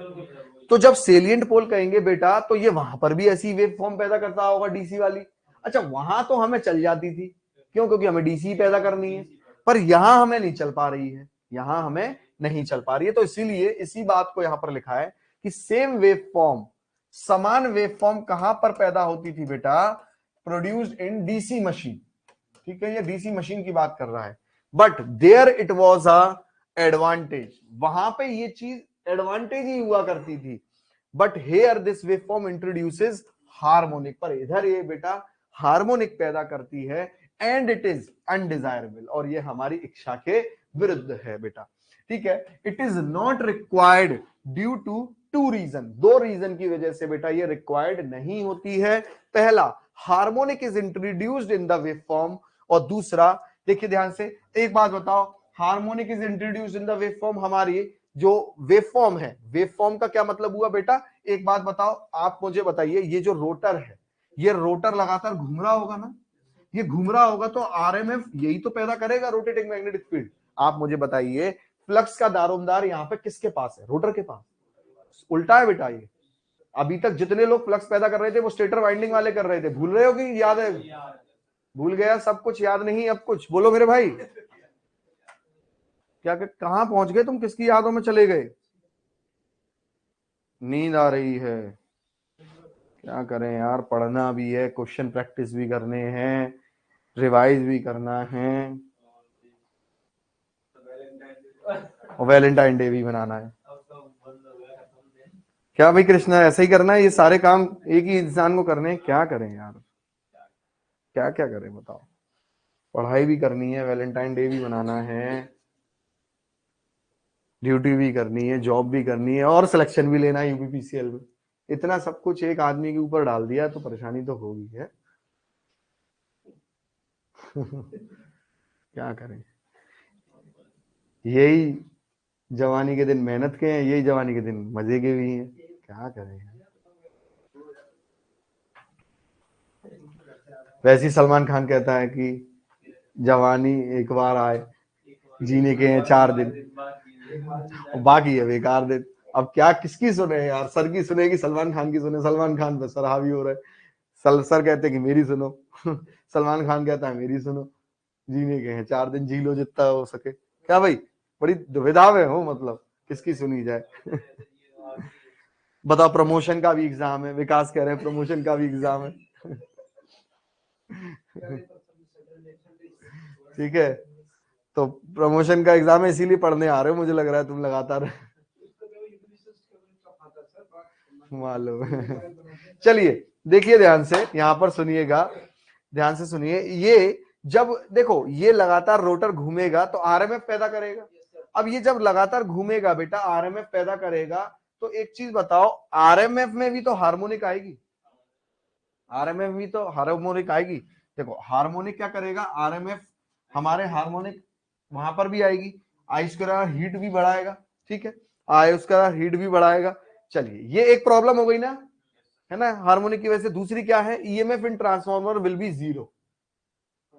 तो जब सेलिएंट पोल कहेंगे बेटा, तो ये वहां पर भी ऐसी वेव फॉर्म पैदा करता होगा डीसी वाली। अच्छा, वहां तो हमें चल जाती थी, क्यों? क्योंकि हमें डीसी पैदा करनी है। पर यहां हमें नहीं चल पा रही है, यहां हमें नहीं चल पा रही है। तो इसीलिए इसी बात को यहां पर लिखा है कि सेम वेव फॉर्म, समान वेव फॉर्म कहां पर पैदा होती थी बेटा? Produced in DC machine. ठीक है, ये डीसी मशीन की बात कर रहा है। But there it was a advantage, वहां पे ये चीज एडवांटेज ही हुआ करती थी। But here this wave form introduces harmonic, पर इधर ये बेटा हार्मोनिक पैदा करती है, एंड इट इज अनडिजायरेबल, और ये हमारी इच्छा के विरुद्ध है बेटा। ठीक है, it is not required due to two reason, दो रीजन की वजह से बेटा ये रिक्वायर्ड नहीं होती है। पहला, harmonic is introduced in the wave form, और दूसरा, देखिए ध्यान से, एक बात बताओ, harmonic is introduced in the wave form, हमारी जो वेव फॉर्म है, वेव फॉर्म का क्या मतलब हुआ बेटा? एक बात बताओ, आप मुझे बताइए, ये जो रोटर है, ये रोटर लगातार घूम रहा होगा ना? ये घूम रहा होगा तो आरएमएफ यही तो पैदा करेगा, रोटेटिंग मैग्नेटिक फील्ड। आप मुझे बताइए, फ्लक्स का दारोमदार यहाँ पे किसके पास है? रोटर के पास। उल्टा है बेटा ये। अभी तक जितने लोग फ्लक्स पैदा कर रहे थे वो स्टेटर वाइंडिंग वाले कर रहे थे, भूल रहे हो कि याद है? भूल गया सब कुछ, याद नहीं अब कुछ? बोलो मेरे भाई, क्या कहां पहुंच गए तुम? किसकी यादों में चले गए? नींद आ रही है? क्या करें यार, पढ़ना भी है, क्वेश्चन प्रैक्टिस भी करने हैं, रिवाइज भी करना है, और वैलेंटाइन डे भी मनाना है। क्या भाई कृष्णा, ऐसा ही करना है? ये सारे काम एक ही इंसान को करने हैं? क्या करें यार, क्या क्या करें बताओ? पढ़ाई भी करनी है, वैलेंटाइन डे भी मनाना है, ड्यूटी भी करनी है, जॉब भी करनी है, और सिलेक्शन भी लेना है यूपीपीसीएल में। इतना सब कुछ एक आदमी के ऊपर डाल दिया तो परेशानी तो होगी है। क्या करें, यही जवानी के दिन मेहनत के हैं, यही जवानी के दिन मजे के भी हैं। क्या करें, वैसे ही सलमान खान कहता है कि जवानी एक बार आए, जीने के हैं 4 दिन, बाकी है बेकार दिन। अब क्या किसकी सुने यार? सर की सुने कि सलमान खान की सुने? सलमान खान पे सर हावी हो रहे, सर कहते हैं कि मेरी सुनो, सलमान खान कहता है मेरी सुनो। जीने के हैं 4 दिन, जी लो जितना हो सके। क्या भाई, बड़ी दुविधा में हो, मतलब किसकी सुनी जाए? बताओ, प्रमोशन का भी एग्जाम है, विकास कह रहे हैं प्रमोशन का भी एग्जाम है। ठीक है, तो प्रमोशन का एग्जाम है, इसीलिए पढ़ने आ रहे हो, मुझे लग रहा है तुम लगातार। मालूम है। चलिए देखिए ध्यान से, यहां पर सुनिएगा, ध्यान से सुनिए। ये जब देखो, ये लगातार रोटर घूमेगा तो आरएमएफ पैदा करेगा। अब ये जब लगातार घूमेगा बेटा, आरएमएफ पैदा करेगा, तो एक चीज बताओ, आरएमएफ में भी तो हार्मोनिक आएगी, आरएमएफ भी तो हार्मोनिक आएगी। देखो हार्मोनिक क्या करेगा, आरएमएफ हमारे हार्मोनिक वहां पर भी आएगी, आई उसका हीट भी बढ़ाएगा। ठीक है, आई उसका हीट भी बढ़ाएगा। चलिए, ये एक प्रॉब्लम हो गई ना, है ना, हार्मोनिक की वजह से। दूसरी क्या है, EMF in transformer will be 0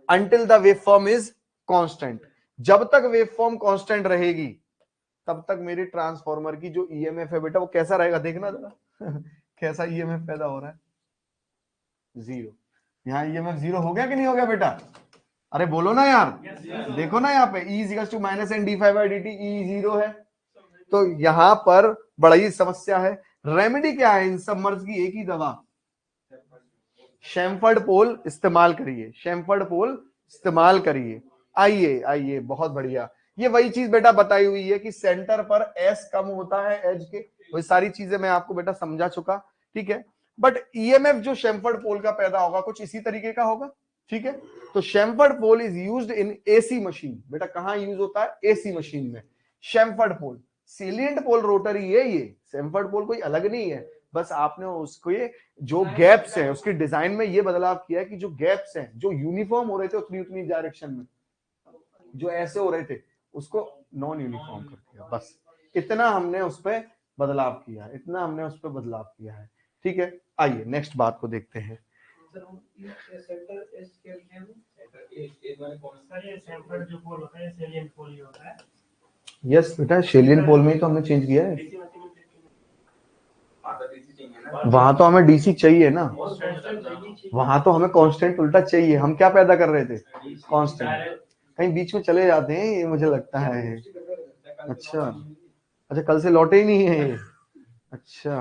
until the wave form is constant. जब तक वेव फॉर्म कांस्टेंट रहेगी तब तक मेरी ट्रांसफार्मर की जो ईएमएफ है बेटा वो कैसा रहेगा, देखना जरा। कैसा ईएमएफ पैदा हो रहा है? 0। यहाँ ईएमएफ 0 हो गया कि नहीं हो गया बेटा? अरे बोलो ना यार। देखो ना यहाँ पे E = -N dϕ/dt, E 0 है, तो यहां पर बड़ी समस्या है। रेमेडी क्या है इन सब मर्ज की? एक ही दवा, शैम्फर्ड पोल इस्तेमाल करिए, शैम्फर्ड पोल इस्तेमाल करिए। आइए आइए, बहुत बढ़िया। ये वही चीज बेटा बताई हुई है कि सेंटर पर एस कम होता है एज के, वही सारी चीजें मैं आपको बेटा समझा चुका, ठीक है। बट ईएमएफ जो शैम्फर्ड पोल का पैदा होगा कुछ इसी तरीके का होगा, ठीक है। तो chamfered pole is used in AC machine. बेटा कहां यूज होता है? एसी मशीन में शैम्फर्ड पोल। सेलिएंट पोल रोटरी है, ये शैम्फर्ड पोल कोई अलग नहीं है, बस आपने उसको ये जो गैप्स हैं उसकी डिजाइन में ये बदलाव किया है कि जो गैप्स हैं जो यूनिफॉर्म हो रहे थे उतनी उतनी डायरेक्शन में, जो ऐसे हो रहे थे उसको नॉन यूनिफॉर्म कर दिया। बस इतना हमने उस पर बदलाव किया है, इतना हमने उस पर बदलाव किया है, ठीक है। आइए नेक्स्ट बात को देखते हैं। यस बेटा, सेलिएंट पोल में ही तो हमने चेंज किया है। वहां तो हमें डीसी चाहिए ना, वहां तो हमें कांस्टेंट उल्टा चाहिए। हम क्या पैदा कर रहे थे? कांस्टेंट। कहीं बीच में चले जाते हैं ये, मुझे लगता है। अच्छा अच्छा, कल से लौटे ही नहीं है ये। अच्छा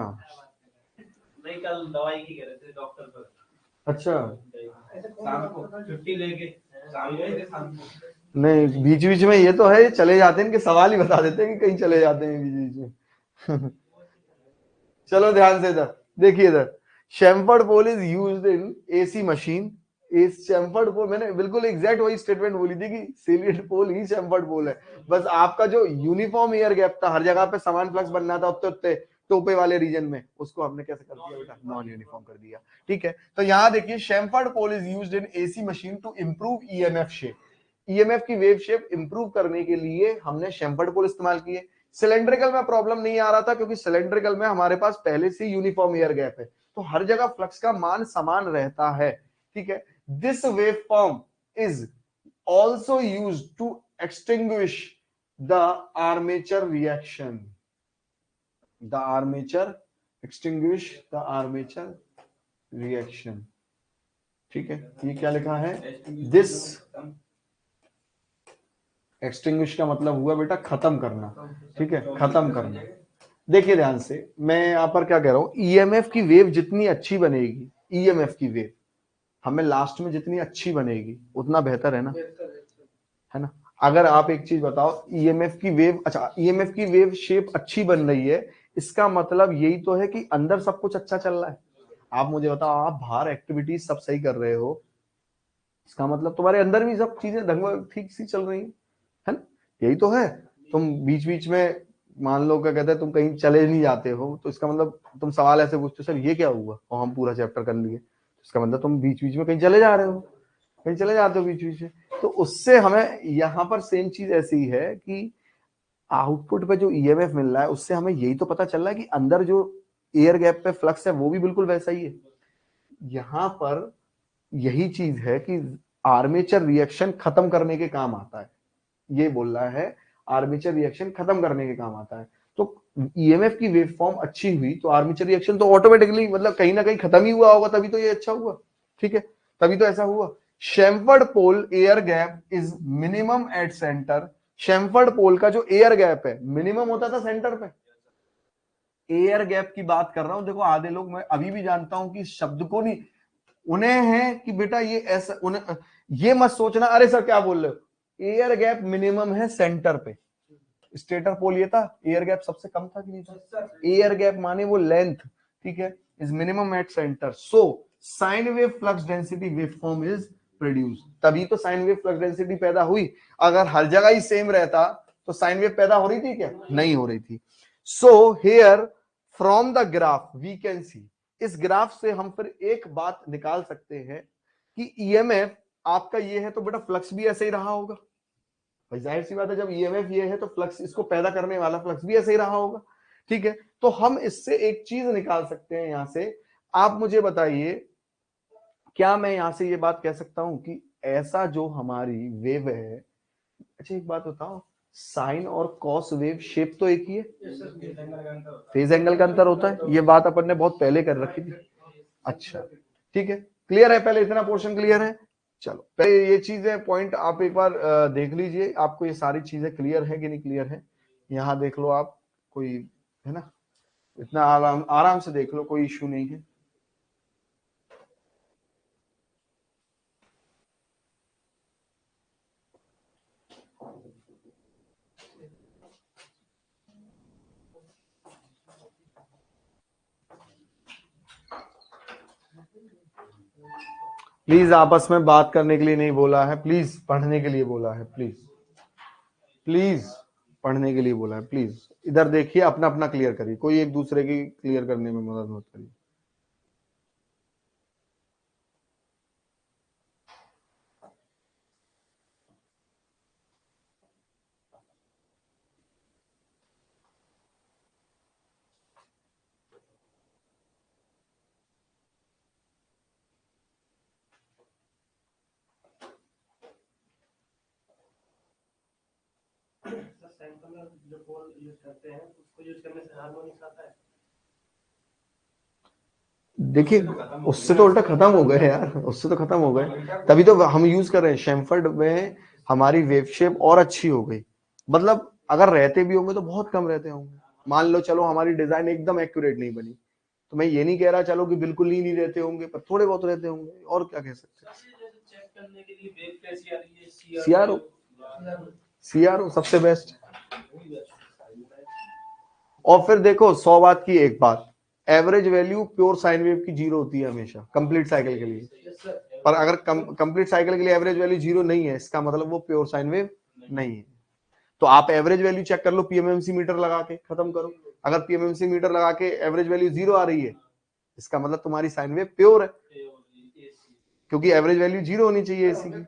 नहीं, कल दवाई की कह रहे थे डॉक्टर पर। अच्छा, शाम को छुट्टी लेके शाम को नहीं बीच बीच में ये तो है, ये चले जाते हैं, इनके सवाल ही बता देते हैं कि कहीं चले जाते हैं बीच बीच में। चलो ध्यान से इधर देखिए, इधर chamfered pole is used in AC machine. इस शैम्फर्ड पोल, मैंने बिल्कुल एग्जैक्ट वही स्टेटमेंट बोली थी कि सेलिएंट पोल ही शैम्फर्ड पोल है। बस आपका जो यूनिफॉर्म एयर गैप था, हर जगह पे समान फ्लक्स बनना था उतने उतने टोपे वाले रीजन में, उसको हमने कैसे कर दिया बेटा? नॉन यूनिफॉर्म कर दिया, ठीक है। तो यहां देखिए, chamfered pole is used in AC machine to improve EMF shape. EMF की वेव शेप इंप्रूव करने के लिए हमने शैम्फर्ड पोल इस्तेमाल किए। सिलेंड्रिकल में प्रॉब्लम नहीं आ रहा था क्योंकि सिलेंड्रिकल में हमारे पास पहले से यूनिफॉर्म एयर गैप है, तो हर जगह फ्लक्स का मान समान रहता है, ठीक है। This wave form is also use to extinguish the armature reaction. The armature extinguish the armature reaction, ठीक है। ये क्या लिखा है? दिस एक्सटिंग्विश का मतलब हुआ बेटा खत्म करना, ठीक है, खत्म करना। देखिए ध्यान से, मैं यहां पर क्या कह रहा हूं, ईएमएफ की वेव जितनी अच्छी बनेगी, ईएमएफ की वेव हमें लास्ट में जितनी अच्छी बनेगी उतना बेहतर है ना, है ना। अगर आप एक चीज बताओ, ईएमएफ की वेव, अच्छा ईएमएफ की वेव शेप अच्छी बन रही है, इसका मतलब यही तो है कि अंदर सब कुछ अच्छा चल रहा है। आप मुझे बताओ, आप बाहर एक्टिविटीज सब सही कर रहे हो, इसका मतलब तुम्हारे अंदर भी सब चीजें ढंग ठीक सी चल रही है ना, यही तो है। तुम बीच बीच में मान लो क्या कहते हैं, तुम कहीं चले नहीं जाते हो, तो इसका मतलब तुम सवाल ऐसे पूछते हो, सर ये क्या हुआ, और हम पूरा चैप्टर कर लिए, इसका मतलब तुम बीच बीच में कहीं चले जा रहे हो, कहीं चले जाते हो बीच बीच में। तो उससे हमें यहाँ पर सेम चीज ऐसी है कि आउटपुट पे जो ईएमएफ मिल रहा है उससे हमें यही तो पता चल रहा है कि अंदर जो एयर गैप पे फ्लक्स है वो भी बिल्कुल वैसा ही है। यहाँ पर यही चीज है कि आर्मेचर रिएक्शन खत्म करने के काम आता है, ये बोल रहा है आर्मेचर रिएक्शन खत्म करने के काम आता है। तो ईएमएफ की वेव फॉर्म अच्छी हुई तो आर्मेचर रिएक्शन तो ऑटोमेटिकली मतलब कहीं ना कहीं खत्म ही हुआ होगा, तभी तो ये अच्छा हुआ, ठीक है, तभी तो ऐसा हुआ। Chamfered pole air gap is minimum at centre. Chamfered pole का जो एयर गैप है मिनिमम होता था सेंटर पे। एयर गैप की बात कर रहा हूं, देखो आधे लोग, मैं अभी भी जानता हूं कि इस शब्द को नहीं, उन्हें है कि बेटा ये ऐसा, उन्हें ये मत सोचना अरे सर क्या बोल रहे हो, एयर गैप मिनिमम है सेंटर पे। स्टेटर पोल ये था, एयर गैप सबसे कम था कि नहीं था? एयर गैप माने वो लेंथ, ठीक है, is minimum at centre, so sine wave flux density wave form is produce. तभी तो साइन वेव फ्लक्स डेंसिटी पैदा हुई। अगर हर जगह ही सेम रहता तो साइन वेव पैदा हो रही थी क्या? नहीं हो रही थी। So here from the graph we can see, इस ग्राफ से हम फिर एक बात निकाल सकते हैं कि ईएमएफ आपका ये है तो बेटा फ्लक्स भी ऐसे ही रहा होगा। भाई जाहिर सी बात है, जब ईएमएफ ये है तो फ्लक्स, इसको पैदा करने वाला फ्लक्स भी ऐसे ही रहा होगा, ठीक है। तो हम इससे एक चीज निकाल सकते हैं यहां से। आप मुझे बताइए, क्या मैं यहां से ये बात कह सकता हूं कि ऐसा जो हमारी वेव है, अच्छा एक बात बताओ, साइन और कॉस वेव शेप तो एक ही है, फेज एंगल का अंतर होता है, ये बात अपन ने बहुत पहले कर रखी थी। अच्छा ठीक है, क्लियर है, पहले इतना पोर्शन क्लियर है। चलो पहले ये चीजें पॉइंट आप एक बार देख लीजिए, आपको ये सारी चीजें क्लियर है कि नहीं क्लियर है, यहां देख लो आप। कोई है ना, इतना आराम आराम से देख लो, कोई इश्यू नहीं है। प्लीज आपस में बात करने के लिए नहीं बोला है, प्लीज पढ़ने के लिए बोला है, प्लीज प्लीज पढ़ने के लिए बोला है। प्लीज इधर देखिए, अपना अपना क्लियर करिए, कोई एक दूसरे की क्लियर करने में मदद मत करिए। सैंपल जो पोल यूज करते हैं उसको यूज करने से हार्मोनिक्स आता है। देखिए उससे तो उल्टा खत्म हो गए यार, उससे तो खत्म हो गए, तभी तो हम यूज कर रहे हैं। शेमफर्ड में हमारी वेव शेप और अच्छी हो गई, मतलब अगर रहते भी होंगे तो बहुत कम रहते होंगे। मान लो चलो हमारी डिजाइन एकदम एक्यूरेट नहीं बनी, तो मैं ये नहीं कह रहा चलो कि बिल्कुल ही नहीं रहते होंगे, पर थोड़े बहुत रहते होंगे, और क्या कह सकते हैं। चेक करने के लिए वेव कैसी आ रही है, सीआरओ, सीआरओ सबसे बेस्ट। और फिर देखो 100 बात की एक बात, average value pure sine wave की 0 होती है हमेशा कंप्लीट साइकिल के लिए। पर अगर कंप्लीट साइकिल के लिए एवरेज वैल्यू 0 नहीं है, इसका मतलब वो प्योर साइन वेव नहीं है। तो आप एवरेज वैल्यू चेक कर लो, पीएमएमसी मीटर लगा के खत्म करो। अगर पीएमएमसी मीटर लगा के एवरेज वैल्यू 0 आ रही है, इसका मतलब तुम्हारी साइन वेव प्योर है, क्योंकि एवरेज वैल्यू 0 होनी चाहिए एसी की।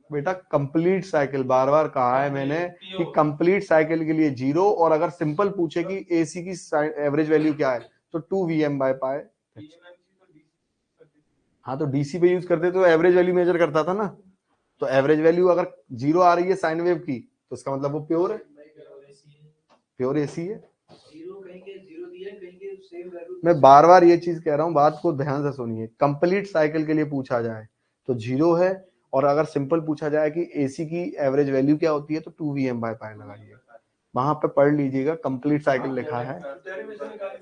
बेटा कंप्लीट साइकिल, बार बार कहा है मैंने कि कंप्लीट साइकिल के लिए 0, और अगर सिंपल पूछे कि एसी की एवरेज वैल्यू क्या है तो 2 Vm/π। हाँ तो डीसी पे यूज करते तो एवरेज वैल्यू मेजर करता था ना, तो एवरेज वैल्यू अगर 0 आ रही है साइन वेव की तो इसका मतलब वो प्योर है, प्योर एसी है। मैं बार बार ये चीज कह रहा हूँ, बात को ध्यान से सुनिए। कंप्लीट साइकिल के लिए पूछा जाए तो 0 है, और अगर सिंपल पूछा जाए कि एसी की एवरेज वैल्यू क्या होती है तो 2 Vm/π लगाइए, वहां पे पढ़ लीजिएगा कंप्लीट साइकिल लिखा है।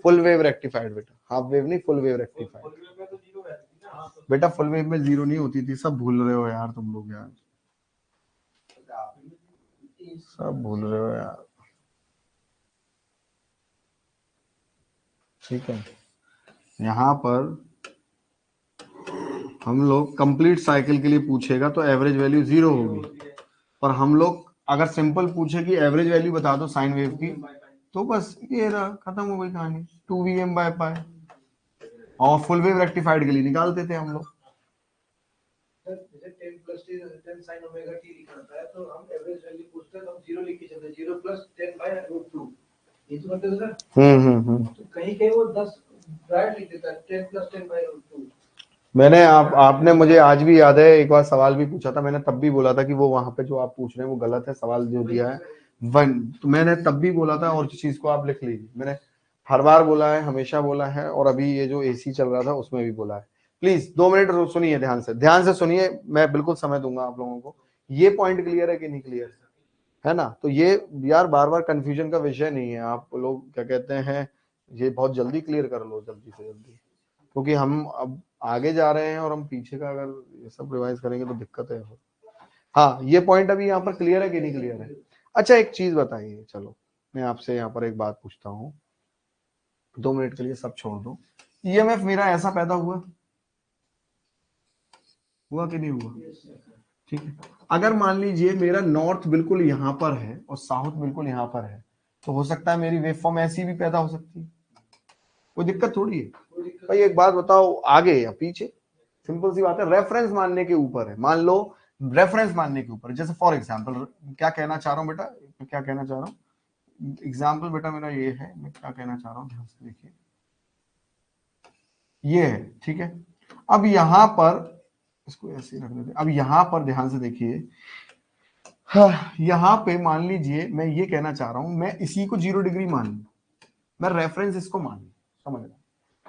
फुल वेव रेक्टिफाइड बेटा, हाफ वेव नहीं, फुल वेव रेक्टिफाइड। बेटा फुल वेव में 0 नहीं होती थी, सब भूल रहे हो यार तुम लोग, यार सब भूल रहे हो यार। ठीक है, यहाँ पर हम लोग कंप्लीट साइकिल के लिए पूछेगा तो एवरेज वैल्यू 0 होगी, पर हम लोग अगर सिंपल पूछे कि एवरेज वैल्यू बता दो साइन वेव की, तो बस ये रहा, खत्म हो गई कहानी, 2 Vm/π। और फुल वेव रेक्टिफाइड के लिए निकालते थे हम लोग। जैसे 10 + 10 sin ओमेगा t लिखा होता है, तो हम एवरेज वैल्यू पूछते हैं तो हम 0 लिख के चलते हैं, 0 + 10/√2, ये तो करते थे सर। तो कहीं कहीं वो 10 ब्राइट लिख देता है, 10 + 10/√2। मैंने आपने मुझे आज भी याद है एक बार सवाल भी पूछा था, मैंने तब भी बोला था कि वो वहां पे जो आप पूछ रहे हैं वो गलत है, सवाल जो दिया है वन, तो मैंने तब भी बोला था, और चीज को आप लिख लीजिए, मैंने हर बार बोला है, हमेशा बोला है, और अभी ये जो एसी चल रहा था उसमें भी बोला है। प्लीज 2 मिनट सुनिए, ध्यान से सुनिए, मैं बिल्कुल समय दूंगा आप लोगों को। ये पॉइंट क्लियर है कि नहीं क्लियर है ना? तो ये यार बार बार कंफ्यूजन का विषय नहीं है, आप लोग क्या कहते हैं, ये बहुत जल्दी क्लियर कर लो, जल्दी से जल्दी, क्योंकि हम अब आगे जा रहे हैं और हम पीछे का अगर ये सब रिवाइज करेंगे तो दिक्कत है। हाँ ये पॉइंट अभी यहाँ पर क्लियर है कि नहीं क्लियर है? अच्छा एक चीज बताइए, चलो मैं आपसे यहाँ पर एक बात पूछता हूँ, 2 मिनट के लिए सब छोड़ दो। ईएमएफ मेरा ऐसा पैदा हुआ कि नहीं हुआ? ठीक है, अगर मान लीजिए मेरा नॉर्थ बिल्कुल यहाँ पर है और साउथ बिल्कुल यहाँ पर है, तो हो सकता है मेरी वेव फॉर्म ऐसी भी पैदा हो सकती है, कोई दिक्कत थोड़ी है भाई। एक बात बताओ, आगे या पीछे, सिंपल सी बात है, रेफरेंस मानने के ऊपर है। मान लो रेफरेंस मानने के ऊपर, जैसे फॉर एग्जांपल, क्या कहना चाह रहा हूं बेटा, क्या कहना चाह रहा हूं, एग्जांपल बेटा मेरा ये है, मैं क्या कहना चाह रहा हूं, ध्यान से देखिए, ये है, ठीक है। अब यहां पर इसको ऐसे रख देते, अब यहां पर ध्यान से देखिए, हाँ, यहां पे मान लीजिए मैं ये कहना चाह रहा हूं, मैं इसी को 0 डिग्री मान लूं, मैं रेफरेंस इसको मान लूं, समझ रहे?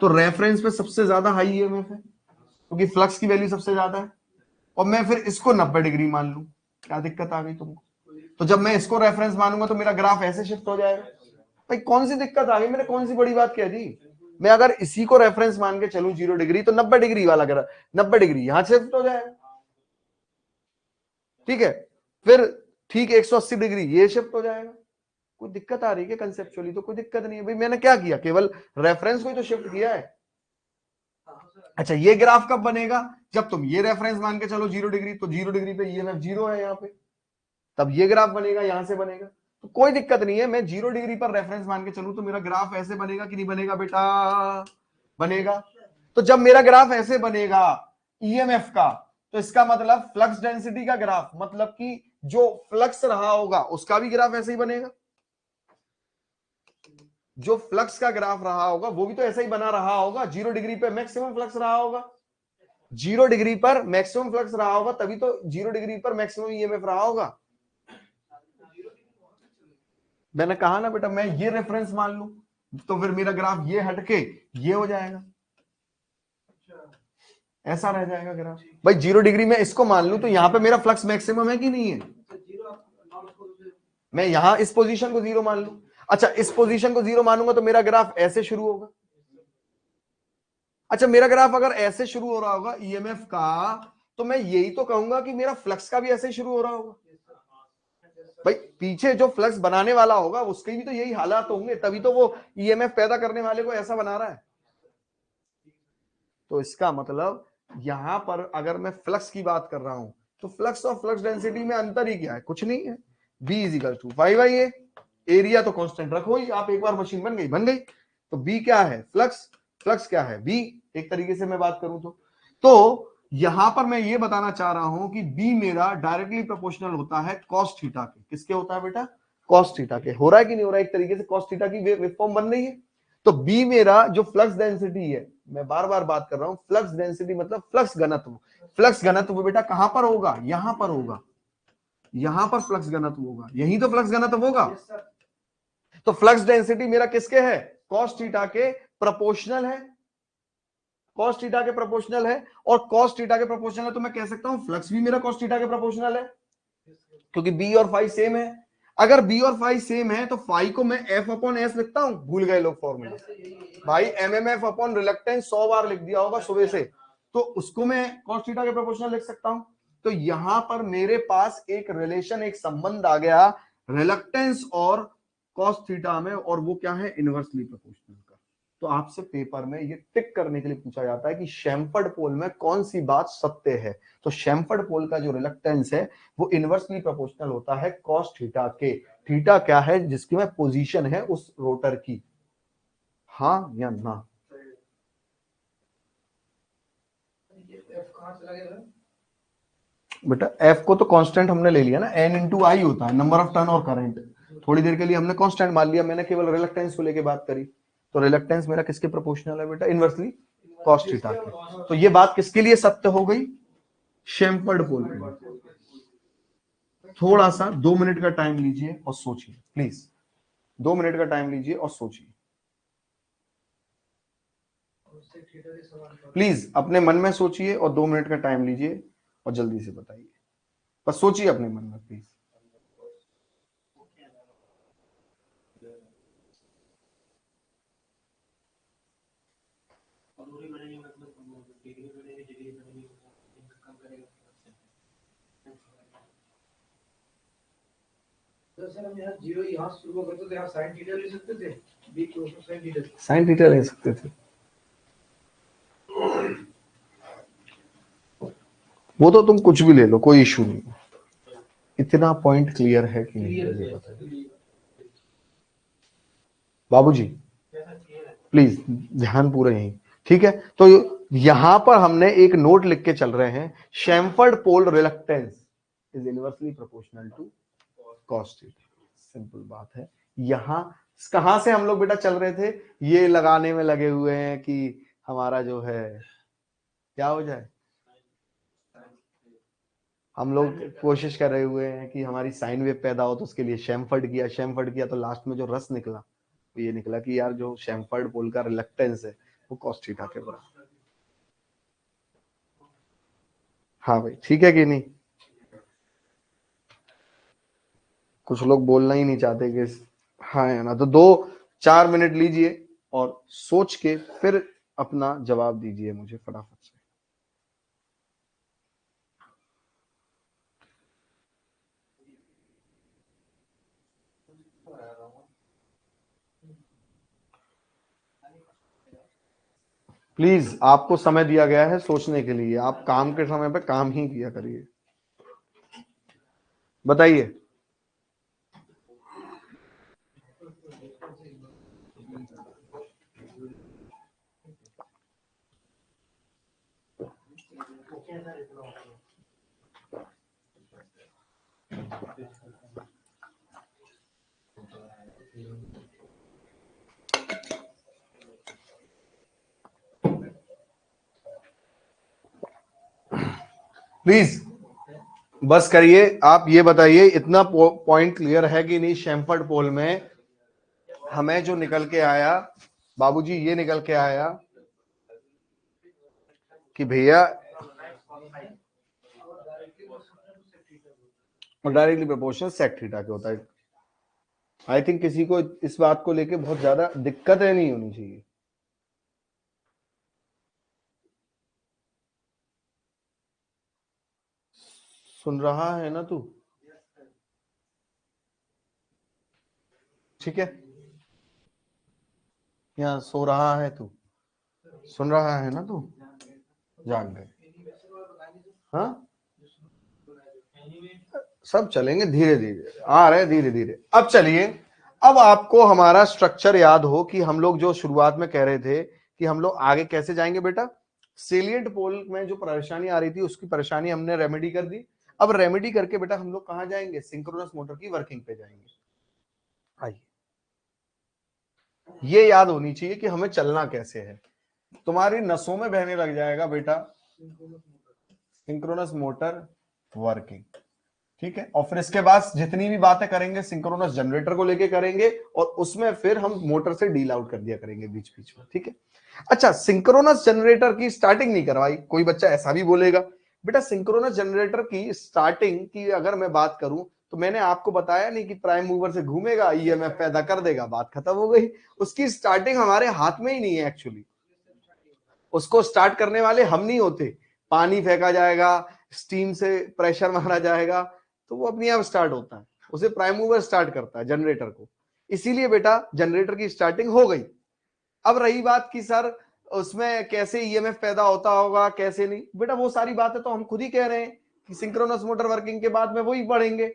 तो रेफरेंस पे सबसे ज्यादा हाई ईएमएफ है क्योंकि फ्लक्स की वैल्यू सबसे ज्यादा है, और मैं फिर इसको 90 डिग्री मान लूं, क्या दिक्कत आ गई तुमको? तो जब मैं इसको रेफरेंस मानूंगा तो मेरा ग्राफ ऐसे शिफ्ट हो जाएगा। भाई कौन सी दिक्कत आ गई, मैंने कौन सी बड़ी बात कह दी। मैं अगर इसी को रेफरेंस मान के चलूं 0 डिग्री, तो 90 डिग्री वाला ग्राफ 90 डिग्री यहां शिफ्ट हो जाएगा, ठीक है। फिर ठीक 180 डिग्री ये शिफ्ट हो जाएगा। कोई दिक्कत आ रही है कंसेप्चुअली? तो कोई दिक्कत नहीं है भाई, मैंने क्या किया, केवल रेफरेंस को ही तो शिफ्ट किया है। अच्छा ये ग्राफ कब बनेगा, जब तुम ये रेफरेंस मान के चलो 0 डिग्री, तो 0 डिग्री पे ईएमएफ 0 है यहाँ पे, तब ये ग्राफ बनेगा, यहां से बनेगा। तो कोई दिक्कत नहीं है, मैं 0 डिग्री पर रेफरेंस मान के चलूं तो मेरा ग्राफ ऐसे बनेगा कि नहीं बनेगा बेटा, बनेगा। तो जब मेरा ग्राफ ऐसे बनेगा ईएमएफ का, तो इसका मतलब फ्लक्स डेंसिटी का ग्राफ, मतलब कि जो फ्लक्स रहा होगा उसका भी ग्राफ ऐसे ही बनेगा। जो फ्लक्स का ग्राफ रहा होगा वो भी तो ऐसा ही बना रहा होगा, 0 डिग्री पे मैक्सिमम फ्लक्स रहा होगा, 0 डिग्री पर मैक्सिमम फ्लक्स रहा होगा, तभी तो 0 डिग्री पर मैक्सिमम ईएमएफ रहा होगा। मैंने कहा ना बेटा, मैं ये रेफरेंस मान लूं तो फिर मेरा ग्राफ ये हटके ये हो जाएगा, ऐसा रह जाएगा ग्राफ। भाई 0 डिग्री में इसको मान लूं तो यहां पे मेरा फ्लक्स मैक्सिमम है कि नहीं है, मैं यहां इस पोजीशन को 0 मान लूं। अच्छा इस पोजीशन को 0 मानूंगा तो मेरा ग्राफ ऐसे शुरू होगा। अच्छा मेरा ग्राफ अगर ऐसे शुरू हो रहा होगा ईएमएफ का, तो मैं यही तो कहूंगा कि मेरा फ्लक्स का भी ऐसे शुरू हो रहा होगा। भाई पीछे जो फ्लक्स बनाने वाला होगा उसके भी तो यही हालात होंगे, तभी तो वो ईएमएफ पैदा करने वाले को ऐसा बना रहा है। तो इसका मतलब यहां पर अगर मैं फ्लक्स की बात कर रहा हूं तो फ्लक्स और फ्लक्स डेंसिटी में अंतर ही क्या है, कुछ नहीं है। B is equal to 5 area तो कांस्टेंट रखो ही आप, एक बार मशीन बन गई। तो बी क्या है, फ्लक्स, फ्लक्स क्या है बी, एक तरीके से मैं बात करूं तो यहां पर मैं ये बताना चाह रहा हूं कि बी मेरा डायरेक्टली प्रोपोर्शनल होता है कॉस थीटा के। किसके होता है बेटा, कॉस थीटा के। हो रहा है कि नहीं हो रहा है, एक तरीके से कॉस थीटा की वेवफॉर्म बन रही है। तो बी मेरा जो फ्लक्स डेंसिटी है, मैं बार बार बात कर रहा हूं, फ्लक्स डेंसिटी मतलब फ्लक्स घनत्व। फ्लक्स घनत्व बेटा कहां पर होगा, यहां पर होगा, यहां पर फ्लक्स घनत्व होगा, यही तो फ्लक्स घनत्व होगा। तो फ्लक्स डेंसिटी मेरा किसके है, कॉस थीटा के प्रोपोर्शनल है, कॉस थीटा के प्रोपोर्शनल है। और कॉस थीटा के प्रोपोर्शनल है तो मैं कह सकता हूं फ्लक्स भी मेरा कॉस थीटा के प्रोपोर्शनल है, क्योंकि बी और फाई सेम है। अगर बी और फाई सेम है तो फाई को मैं एफ अपॉन एस लिखता हूं, भूल गए लोग फॉर्मूला, भाई एमएमएफ अपॉन रिलक्टेंस 100 बार लिख दिया होगा सुबह से, तो उसको मैं कॉस थीटा के प्रोपोर्शनल लिख सकता हूं। तो यहां पर मेरे पास एक रिलेशन, एक संबंध आ गया रिलक्टेंस और कॉस थीटा में, और वो क्या है, इनवर्सली प्रोपोर्शनल का। तो आपसे पेपर में ये टिक करने के लिए पूछा जाता है कि शैम्फर्ड पोल में कौन सी बात सत्य है। तो शैम्फर्ड पोल का जो रिलक्टेंस है वो इनवर्सली प्रोपोर्शनल होता है कॉस थीटा के। थीटा क्या है, जिसकी में पोजीशन है उस रोटर की, हाँ या ना। बेटा एफ को तो कांस्टेंट हमने ले लिया ना, एन इंटू आई होता है, नंबर ऑफ टर्न और करंट। थोड़ी देर के लिए हमने कांस्टेंट मान लिया, मैंने केवल रिलक्टेंस को लेके बात करी। तो रिलक्टेंस मेरा किसके प्रोपोर्शनल है बेटा, इनवर्सली कॉस थीटा के। तो ये बात किसके लिए सत्य हो गई, शैम्फर्ड पोल के लिए। थोड़ा सा 2 मिनट का टाइम लीजिए और सोचिए प्लीज, 2 मिनट का टाइम लीजिए और सोचिए प्लीज, अपने मन में सोचिए और 2 मिनट का टाइम लीजिए और जल्दी से बताइए, बस सोचिए अपने मन में प्लीज। दूरी बढ़ेगी मतलब डिग्री बढ़ेगी, डिग्री बढ़ेगी कम करेगा। तो सर हम यहाँ जीरो यहाँ शुरू करते थे, यहाँ साइन थीटा ले सकते थे, बी को साइन थीटा, साइन थीटा ले सकते थे, वो तो तुम कुछ भी ले लो, कोई इशू नहीं। इतना पॉइंट क्लियर है कि नहीं ये बताइए बाबूजी, प्लीज ध्यान पूरा यही, ठीक है। तो यहां पर हमने एक नोट लिख के चल रहे हैं, chamfered pole reluctance is inversely proportional to cos theta. Simple बात है। यहां कहां से हम लोग बेटा चल रहे थे, ये लगाने में लगे हुए हैं कि हमारा जो है क्या हो जाए, हम लोग कोशिश कर रहे हुए हैं कि हमारी साइन वेव पैदा हो, तो उसके लिए शैम्फर्ड किया, शैम्फर्ड किया तो लास्ट में जो रस निकला तो ये निकला कि यार जो शैम्फर्ड पोल का रिलक्टेंस है वो कॉस थीटा के बराबर। हाँ भाई ठीक है कि नहीं। कुछ लोग बोलना ही नहीं चाहते कि हाँ या ना, तो 2-4 मिनट लीजिए और सोच के फिर अपना जवाब दीजिए मुझे फटाफट से। प्लीज, आपको समय दिया गया है सोचने के लिए, आप काम के समय पे काम ही किया करिए। बताइए। प्लीज बस करिए, आप ये बताइए इतना पॉइंट क्लियर है कि नहीं। शैमफर्ड पोल में हमें जो निकल के आया बाबूजी, ये निकल के आया कि भैया डायरेक्टली प्रोपोर्शनल सेक थीटा के होता है। आई थिंक किसी को इस बात को लेके बहुत ज्यादा दिक्कतें नहीं होनी चाहिए। सुन रहा है ना तू? ठीक है, यहाँ सो रहा है तू? सुन रहा है ना तू? जाग गए? हाँ, सब चलेंगे धीरे धीरे, आ रहे धीरे धीरे। अब चलिए, अब आपको हमारा स्ट्रक्चर याद हो कि हम लोग जो शुरुआत में कह रहे थे कि हम लोग आगे कैसे जाएंगे बेटा। सेलिएंट पोल में जो परेशानी आ रही थी उसकी परेशानी हमने रेमेडी कर दी। अब रेमेडी करके बेटा हम लोग कहां जाएंगे? सिंक्रोनस मोटर की वर्किंग पे जाएंगे। आइए, ये याद होनी चाहिए कि हमें चलना कैसे है। तुम्हारी नसों में बहने लग जाएगा बेटा सिंक्रोनस मोटर वर्किंग। ठीक है, और फिर इसके बाद जितनी भी बातें करेंगे सिंक्रोनस जनरेटर को लेके करेंगे, और उसमें फिर हम मोटर से डील आउट कर दिया करेंगे बीच बीच में। ठीक है, अच्छा, सिंक्रोनस जनरेटर की स्टार्टिंग नहीं करवाई। कोई बच्चा ऐसा भी बोलेगा बेटा सिंक्रोनस जनरेटर की स्टार्टिंग की अगर मैं बात करूं तो मैंने आपको बताया नहीं कि प्राइम मूवर से घूमेगा, ईएमएफ पैदा कर देगा, बात खत्म हो गई। उसकी स्टार्टिंग हमारे हाथ में ही नहीं है एक्चुअली। उसको स्टार्ट करने वाले हम नहीं होते। पानी फेंका जाएगा, स्टीम से प्रेशर मारा जाएगा, तो वो अपने आप स्टार्ट होता है। उसे प्राइम मूवर स्टार्ट करता है जनरेटर को। इसीलिए बेटा जनरेटर की स्टार्टिंग हो गई। अब रही बात कि सर उसमें कैसे ईएमएफ पैदा होता होगा, कैसे नहीं, बेटा वो सारी बातें तो हम खुद ही कह रहे हैं कि सिंक्रोनस मोटर वर्किंग के बाद में वही पढ़ेंगे।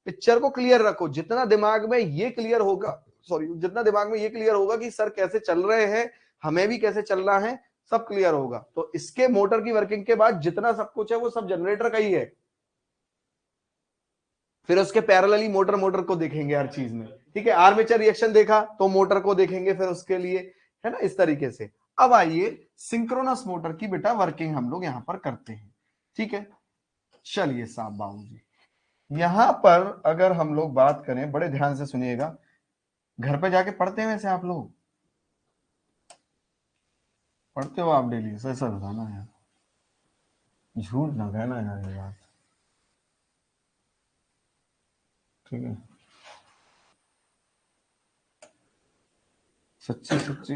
पिक्चर को क्लियर रखो, जितना दिमाग में ये क्लियर होगा, सॉरी, जितना दिमाग में ये क्लियर होगा कि सर कैसे चल रहे हैं, हमें भी कैसे चलना है, सब क्लियर होगा। तो इसके मोटर की वर्किंग के बाद जितना सब कुछ है वो सब जनरेटर का ही है। फिर उसके पैरेलली मोटर मोटर को देखेंगे हर चीज में। ठीक है, आर्मेचर रिएक्शन देखा तो मोटर को देखेंगे फिर उसके लिए, है ना, इस तरीके से। अब आइए सिंक्रोनस मोटर की बेटा वर्किंग हम लोग यहां पर करते हैं। ठीक है, चलिए साहब बाबू जी, यहां पर अगर हम लोग बात करें, बड़े ध्यान से सुनिएगा, घर पे जाके पढ़ते हैं वैसे आप लोग? पढ़ते हो आप डेली? ऐसा बताना यार, झूठ ना कहना यार ये बात। ठीक है, सच्ची सच्ची।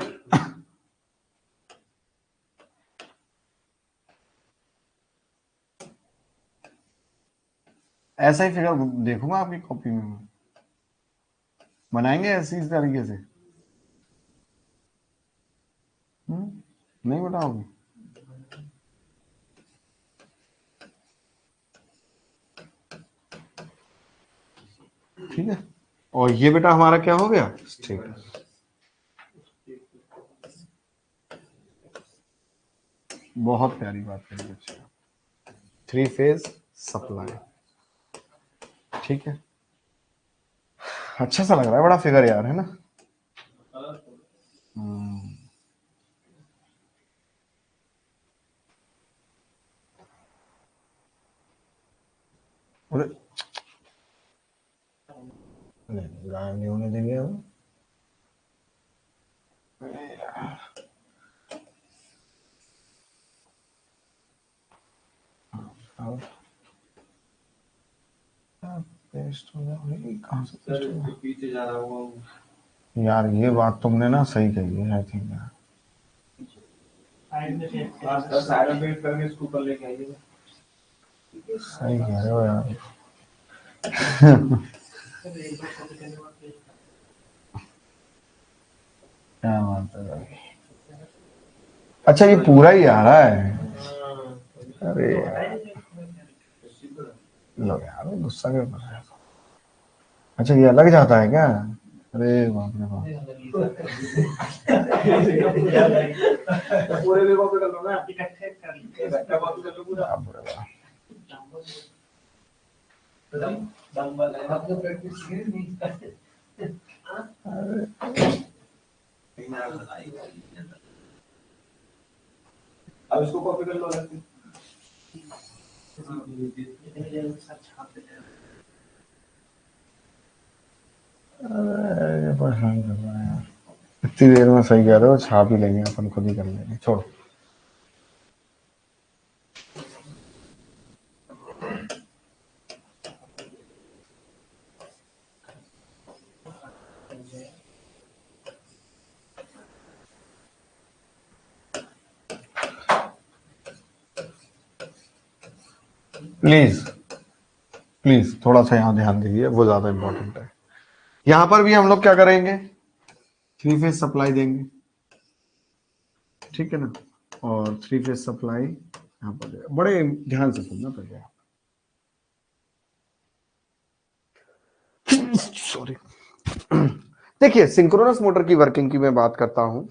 ऐसा ही फिगर देखूंगा आपकी कॉपी में मैं। बनाएंगे ऐसी इस तरीके से? नहीं बताओगे? ठीक है, और ये बेटा हमारा क्या हो गया? स्टेटस। बहुत प्यारी बात करी बच्चे, 3 फेज सप्लाई। ठीक है, अच्छा सा लग रहा है, बड़ा फिगर यार, है ना? हम्म, अरे नहीं, गायब नहीं होने देंगे हम। पेस्ट हो गया भाई, कहाँ से पेस्ट हो गया पीछे जा रहा हूँ यार? ये बात तुमने ना सही कही है, आई थिंक यार। साइड में पेस्ट करके इसको ऊपर लेके आइए। सही कह रहे हो यार। क्या बात है भाई। अच्छा ये पूरा ही आ रहा है? अरे लो यार, गुस्सा क्यों कर रहे हो? अच्छा ये अलग जाता है क्या? अरे बाप रे बाप। पूरे भी कॉपी कर लो ना, इकट्ठे कर लो, कॉपी कर लो पूरा। बाप रे बाप। दम वाला है, आपने प्रैक्टिस की नहीं? अब इसको कॉपी कर लो अलग से। अरे परेशान कर रहा है यार। इतनी देर में सही कह रहे हो, छाप ही लेंगे अपन, खुद ही कर लेंगे, छोड़ो। प्लीज प्लीज थोड़ा सा यहाँ ध्यान दीजिए, वो ज्यादा इंपॉर्टेंट है। यहां पर भी हम लोग क्या करेंगे, 3 फेज सप्लाई देंगे, ठीक है ना? और 3 फेज सप्लाई यहाँ पर देगा। बड़े ध्यान से सुनना पड़ेगा। सॉरी। देखिए सिंक्रोनस मोटर की वर्किंग की मैं बात करता हूं।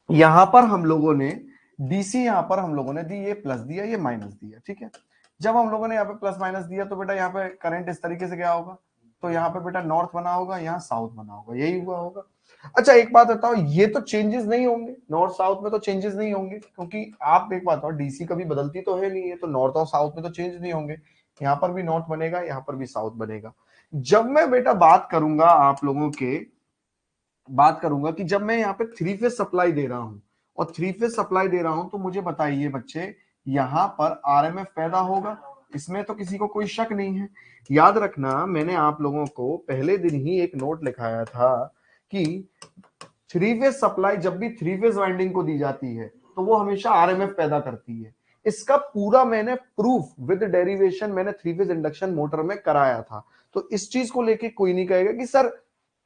यहां पर हम लोगों ने डीसी, यहां पर हम लोगों ने दी, ये प्लस दिया, ये माइनस दिया, ठीक है? जब हम लोगों ने यहाँ पे प्लस माइनस दिया तो बेटा यहाँ पे करंट इस तरीके से गया होगा, तो यहाँ पे बेटा नॉर्थ बना होगा, यहाँ साउथ बना होगा, यही हुआ होगा। अच्छा एक बात बताओ, ये तो चेंजेस नहीं होंगे, नॉर्थ साउथ में तो चेंजेस नहीं होंगे, क्योंकि आप एक बात बताओ, डीसी कभी बदलती तो है नहीं है, तो नॉर्थ और साउथ में तो चेंज नहीं होंगे। यहाँ पर भी नॉर्थ बनेगा, यहाँ पर भी साउथ बनेगा। जब मैं बेटा बात करूंगा आप लोगों के, बात करूंगा कि जब मैं यहाँ पे 3 फेज सप्लाई दे रहा हूं और 3 फेज सप्लाई दे रहा हूं, तो मुझे बताइए बच्चे, यहां पर आरएमएफ पैदा होगा, इसमें तो किसी को कोई शक नहीं है। याद रखना, मैंने आप लोगों को पहले दिन ही एक नोट लिखाया था कि 3 फेज सप्लाई जब भी 3 फेज वाइंडिंग को दी जाती है तो वो हमेशा आरएमएफ पैदा करती है। इसका पूरा मैंने प्रूफ विद डेरिवेशन मैंने 3 फेज इंडक्शन मोटर में कराया था। तो इस चीज को लेके कोई नहीं कहेगा कि सर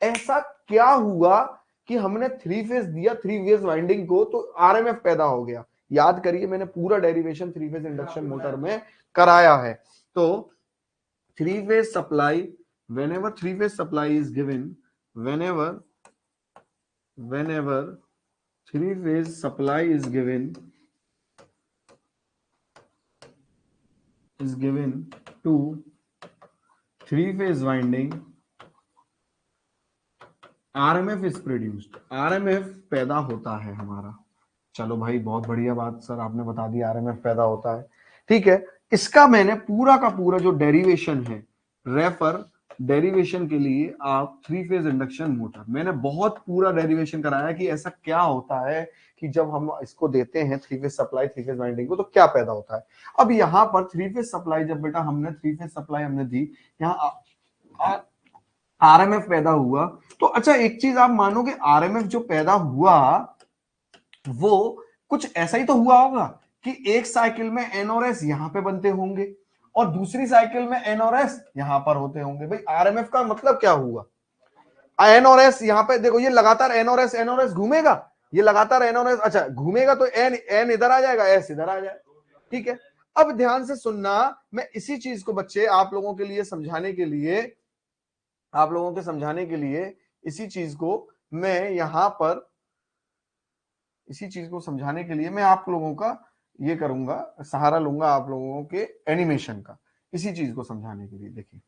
ऐसा क्या हुआ कि हमने 3 फेज दिया 3 फेज वाइंडिंग को तो आरएमएफ पैदा हो गया। याद करिए, मैंने पूरा डेरिवेशन 3 फेज इंडक्शन मोटर में कराया है। तो 3 phase supply, whenever 3 phase supply is given, whenever 3 phase supply is given to 3 phase winding, RMF is produced, RMF पैदा होता है हमारा। चलो भाई बहुत बढ़िया बात सर आपने बता दी, RMF पैदा होता है, ठीक है। इसका मैंने पूरा का पूरा जो डेरिवेशन है, रेफर डेरिवेशन के लिए आप 3 फेज इंडक्शन मोटर, मैंने बहुत पूरा डेरिवेशन कराया कि ऐसा क्या होता है कि जब हम इसको देते हैं 3 फेज सप्लाई 3 फेज वाइंडिंग को तो क्या पैदा होता है। अब यहां पर 3 फेज सप्लाई जब बेटा हमने 3 फेज सप्लाई हमने दी, यहाँ आरएमएफ पैदा हुआ, तो अच्छा एक चीज आप मानोगे, आरएमएफ जो पैदा हुआ वो कुछ ऐसा ही तो हुआ होगा कि एक साइकिल में एन और एस यहां पे बनते होंगे और दूसरी साइकिल में एन और एस यहां पर होते होंगे। भाई आरएमएफ का मतलब क्या हुआ, एन और एस यहां पे देखो, ये लगातार एन और एस घूमेगा, ये लगातार एन और एस, अच्छा घूमेगा तो एन एन इधर आ जाएगा, एस इधर आ जाएगा, ठीक है। अब ध्यान से सुनना, मैं इसी चीज को बच्चे आप लोगों के लिए समझाने के लिए, आप लोगों के समझाने के लिए इसी चीज को मैं यहां पर, इसी चीज को समझाने के लिए मैं आप लोगों का ये करूंगा, सहारा लूंगा आप लोगों के एनिमेशन का, इसी चीज को समझाने के लिए। देखिए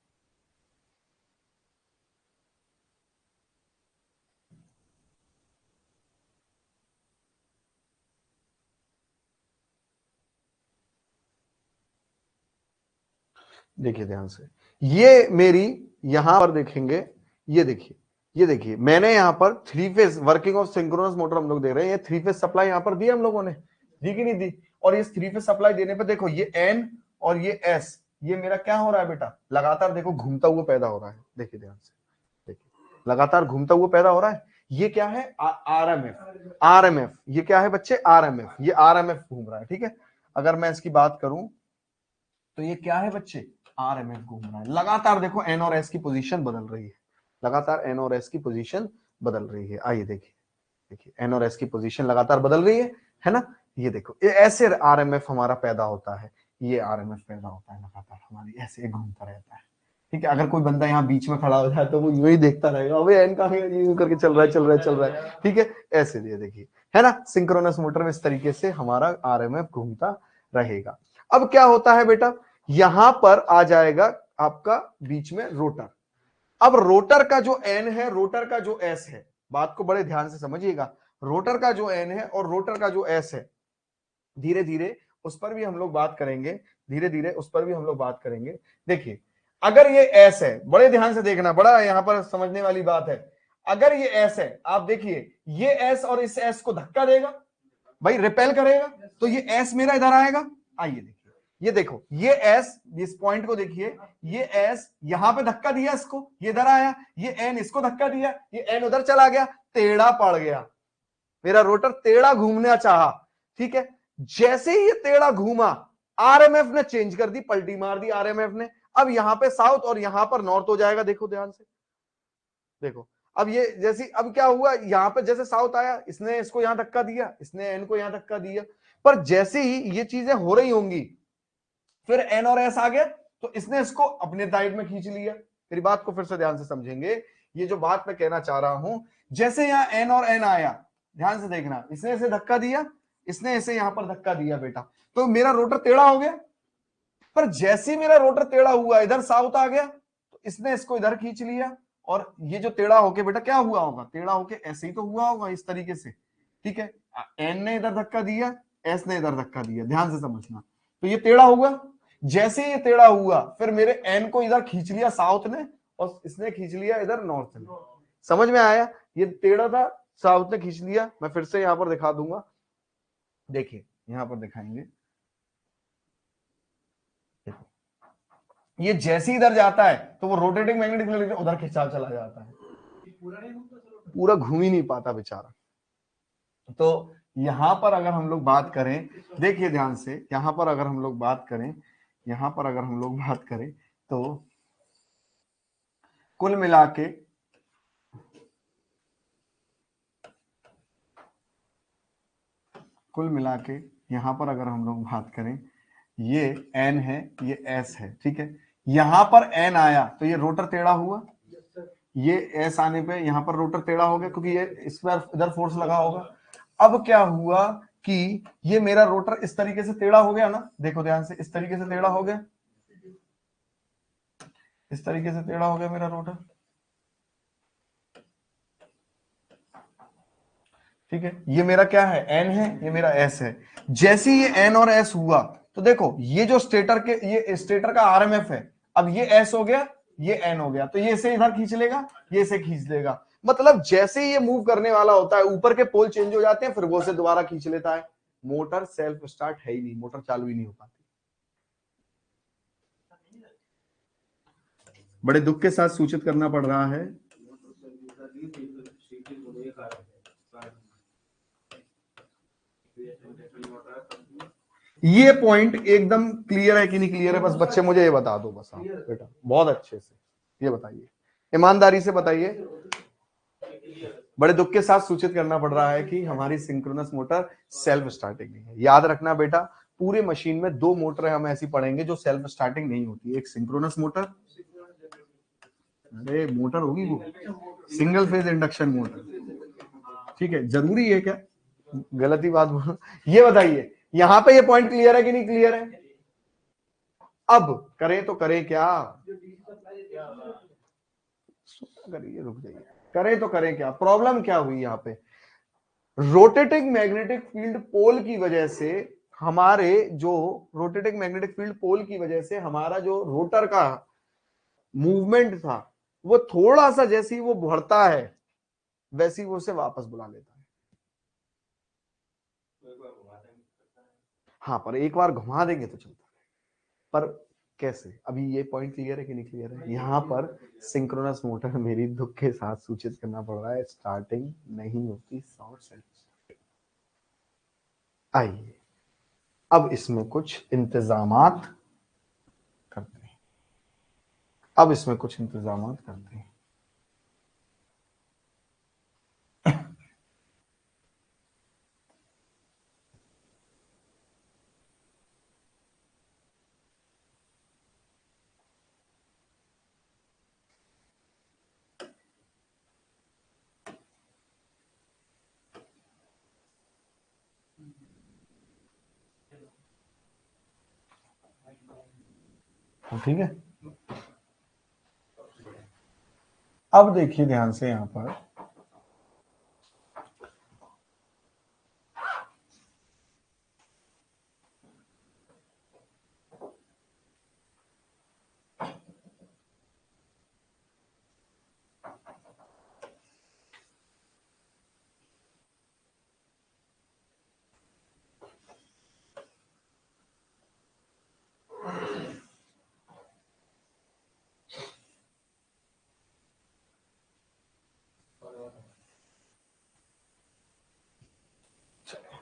देखिए ध्यान से, ये मेरी यहां पर देखेंगे, ये देखिए, ये देखिए मैंने यहां पर 3 phase working of synchronous motor हम लोग दे रहे हैं, ये 3 फेज सप्लाई यहां पर दी हम लोगों ने, दी कि नहीं दी? और ये 3 फेज सप्लाई देने पर देखो ये एन और ये एस ये मेरा क्या हो रहा है बेटा, लगातार देखो घूमता हुआ पैदा हो रहा है, देखिए ध्यान से, देखिए लगातार घूमता हुआ पैदा हो रहा है। ये क्या है, आरएमएफ, आरएमएफ, ये क्या है बच्चे, आरएमएफ, ये आरएमएफ घूम रहा है, ठीक है। अगर मैं इसकी बात करूं तो ये क्या है बच्चे, आरएमएफ घूम रहा है लगातार, देखो एन और एस की पोजीशन बदल रही है, लगातार एन और एस की पोजीशन बदल रही है। आइए देखिए, देखिए एन और एस की पोजीशन लगातार बदल रही है ना। ये देखो ये ऐसे आरएमएफ हमारा पैदा होता है, ये आरएमएफ पैदा होता है लगातार, हमारी ऐसे घूमता रहता है, ठीक है। अगर कोई बंदा यहाँ बीच में खड़ा हो जाए तो वो यूं ही देखता रहेगा, अबे एन कहाँ गया, यूं करके चल रहा है चल रहा है चल रहा है, ठीक है। ऐसे ये देखिए, है ना, सिंक्रोनस मोटर में इस तरीके से हमारा आरएमएफ घूमता रहेगा। अब क्या होता है बेटा, यहां पर आ जाएगा आपका बीच में रोटर। अब रोटर का जो एन है, रोटर का जो एस है, बात को बड़े ध्यान से समझिएगा, रोटर का जो एन है और रोटर का जो एस है, धीरे धीरे उस पर भी हम लोग बात करेंगे, धीरे धीरे उस पर भी हम लोग बात करेंगे। देखिए अगर ये एस है, बड़े ध्यान से देखना, बड़ा यहां पर समझने वाली बात है, अगर ये एस है, आप देखिए ये एस और इस एस को धक्का देगा भाई, रिपेल करेगा, तो ये एस मेरा इधर आएगा। आइए देखिए, ये देखो ये एस, इस पॉइंट को देखिए, ये एस यहां पे धक्का दिया इसको, ये इधर आया, ये एन इसको धक्का दिया, ये एन उधर चला गया, टेढ़ा पड़ गया, मेरा रोटर टेढ़ा घूमना चाहा, ठीक है। जैसे ही ये टेढ़ा घूमा, आरएमएफ ने चेंज कर दी, पलटी मार दी आरएमएफ ने, अब यहां पे साउथ और यहां पर नॉर्थ हो जाएगा, देखो ध्यान से, देखो अब ये जैसी, अब क्या हुआ, यहां पे जैसे साउथ आया, इसने इसको यहां धक्का दिया, इसने एन को यहां धक्का दिया, पर जैसे ही ये चीजें हो रही होंगी, फिर एन और एस आ गया, तो इसने इसको अपने साइड में खींच लिया। मेरी बात को फिर से ध्यान से समझेंगे, ये जो बात मैं कहना चाह रहा हूं, जैसे यहां एन और एन आया, ध्यान से देखना, इसने इसे धक्का दिया, इसने इसे यहां पर धक्का दिया बेटा, तो मेरा रोटर टेढ़ा हो गया। पर जैसे ही मेरा रोटर टेढ़ा हुआ, इधर साउथ आ गया, तो इसने इसको इधर खींच लिया, और ये जो टेढ़ा होके बेटा क्या हुआ होगा, टेढ़ा होके ऐसे ही तो हुआ होगा, इस तरीके से, ठीक है। एन ने इधर धक्का दिया, एस ने इधर धक्का दिया, ध्यान से समझना, तो ये टेढ़ा हुआ। जैसे ये टेढ़ा हुआ, फिर मेरे एन को इधर खींच लिया साउथ ने, और इसने खींच लिया इधर नॉर्थ ने। समझ में आया, ये टेढ़ा था, साउथ ने खींच लिया। मैं फिर से यहां पर दिखा दूंगा, देखिए यहां पर दिखाएंगे, ये जैसे इधर जाता है तो वो रोटेटिंग मैग्नेटिक फील्ड उधर खिंचाव चला जाता है, पूरा घूम ही नहीं पाता बेचारा। तो यहां पर अगर हम लोग बात करें, देखिए ध्यान से, यहां पर अगर हम लोग बात करें, यहां पर अगर हम लोग बात करें, तो कुल मिला के यहां पर अगर हम लोग बात करें, ये एन है, ये एस है, ठीक है। यहां पर एन आया तो ये रोटर टेढ़ा हुआ, ये एस आने पे यहां पर रोटर टेढ़ा हो गया, क्योंकि ये इस पर इधर फोर्स लगा होगा। अब क्या हुआ कि ये मेरा रोटर इस तरीके से टेढ़ा हो गया ना, देखो ध्यान से, इस तरीके से टेढ़ा हो गया, इस तरीके से टेढ़ा हो गया मेरा रोटर, ठीक है। ये मेरा क्या है, एन है, ये मेरा एस है। जैसे ये एन और एस हुआ, तो देखो ये जो स्टेटर के, ये स्टेटर का आरएमएफ है, अब ये एस हो गया, ये एन हो गया, तो ये इसे इधर खींच लेगा, ये इसे खींच लेगा। मतलब जैसे ही ये मूव करने वाला होता है, ऊपर के पोल चेंज हो जाते हैं, फिर वो से दोबारा खींच लेता है। मोटर सेल्फ स्टार्ट है ही नहीं, मोटर चालू ही नहीं हो पाती। बड़े दुख के साथ सूचित करना पड़ रहा है, ये पॉइंट एकदम क्लियर है कि नहीं क्लियर है, बस बच्चे मुझे ये बता दो बस, आप बेटा बहुत अच्छे से ये बताइए, ईमानदारी से बताइए। बड़े दुख के साथ सूचित करना पड़ रहा है कि हमारी सिंक्रोनस मोटर सेल्फ स्टार्टिंग नहीं है। याद रखना बेटा, पूरे मशीन में दो मोटर हम ऐसी पढ़ेंगे जो सेल्फ स्टार्टिंग नहीं होती, एक सिंक्रोनस मोटर, अरे मोटर होगी वो सिंगल फेज इंडक्शन मोटर, ठीक है। जरूरी है क्या, गलती बात बोलो, ये बताइए यहां पे ये पॉइंट क्लियर है कि नहीं क्लियर है। अब करें तो करें क्या, करिए, रुक जाइए, करें तो करें क्या, प्रॉब्लम क्या हुई यहाँ पे, रोटेटिंग मैग्नेटिक फील्ड पोल की वजह से, हमारे जो रोटेटिंग मैग्नेटिक फील्ड पोल की वजह से हमारा जो रोटर का मूवमेंट था, वो थोड़ा सा जैसे ही वो बढ़ता है, वैसे ही वो उसे वापस बुला लेता है। हाँ, पर एक बार घुमा देंगे तो चलता है, पर कैसे? अभी ये पॉइंट क्लियर है कि नहीं क्लियर है? यहाँ पर सिंक्रोनस मोटर मेरी दुख के साथ सूचित करना पड़ रहा है, स्टार्टिंग नहीं होती शॉर्ट सर्किट। आइए अब इसमें कुछ इंतजामात करते हैं, अब इसमें कुछ इंतजामात करते हैं। ठीक है, अब देखिए ध्यान से यहां पर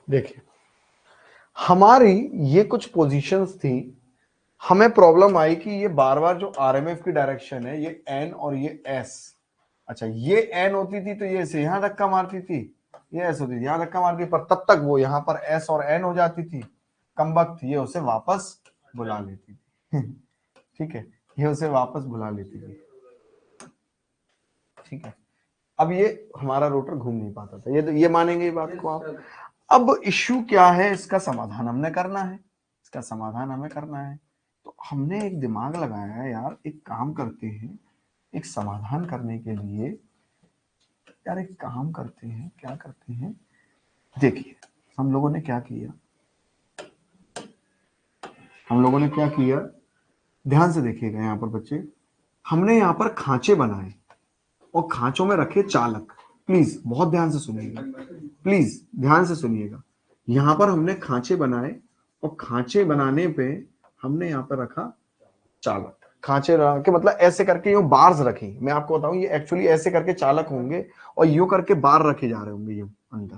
देखिए हमारी ये कुछ पोजीशंस थी, हमें प्रॉब्लम आई कि ये बार बार जो आरएमएफ की डायरेक्शन है ये एन और ये एस, अच्छा ये एन होती थी तो ये से यहां धक्का मारती थी, ये एस होती थी यहां धक्का मारती थी, पर तब तक वो यहां पर एस और एन हो जाती थी, कम वक्त ये उसे वापस बुला लेती थी। ठीक है, ये उसे वापस बुला लेती थी। ठीक है, अब ये हमारा रोटर घूम नहीं पाता था, ये मानेंगे ये बात को आप। अब इश्यू क्या है, इसका समाधान हमने करना है, इसका समाधान हमें करना है। तो हमने एक दिमाग लगाया है यार, एक काम करते हैं, एक समाधान करने के लिए यार एक काम करते हैं, क्या करते हैं, देखिए हम लोगों ने क्या किया, हम लोगों ने क्या किया, ध्यान से देखिएगा यहाँ पर बच्चे, हमने यहाँ पर खांचे बनाए और खांचों में रखे चालक। प्लीज बहुत ध्यान से सुनिएगा, प्लीज ध्यान से सुनिएगा। यहां पर हमने खांचे बनाए और खांचे बनाने पे हमने यहां पर रखा चालक। खांचे के मतलब ऐसे करके यूं बार्स रखी, मैं आपको बताऊं ये एक्चुअली ऐसे करके चालक होंगे और यूं करके बार रखे जा रहे होंगे यूं अंदर,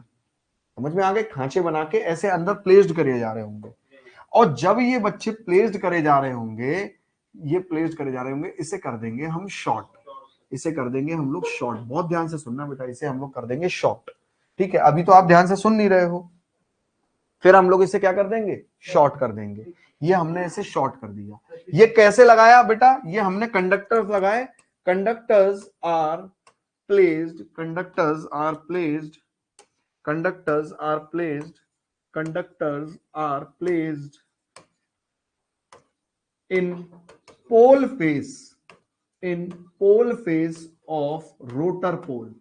समझ में आ गए, खांचे बना के ऐसे अंदर प्लेस्ड करे जा रहे होंगे। और जब ये बच्चे प्लेस्ड करे जा रहे होंगे, ये प्लेस्ड करे जा रहे होंगे, इसे कर देंगे हम शॉर्ट, इसे कर देंगे हम लोग शॉर्ट। बहुत ध्यान से सुनना बेटा, इसे हम लोग कर देंगे शॉर्ट। ठीक है, अभी तो आप ध्यान से सुन नहीं रहे हो, फिर हम लोग इसे क्या कर देंगे, शॉर्ट कर देंगे। ये हमने इसे शॉर्ट कर दिया। ये कैसे लगाया बेटा, ये हमने कंडक्टर्स लगाए, conductors are placed, conductors are placed, conductors are placed, conductors are placed in pole face, in pole face of rotor pole.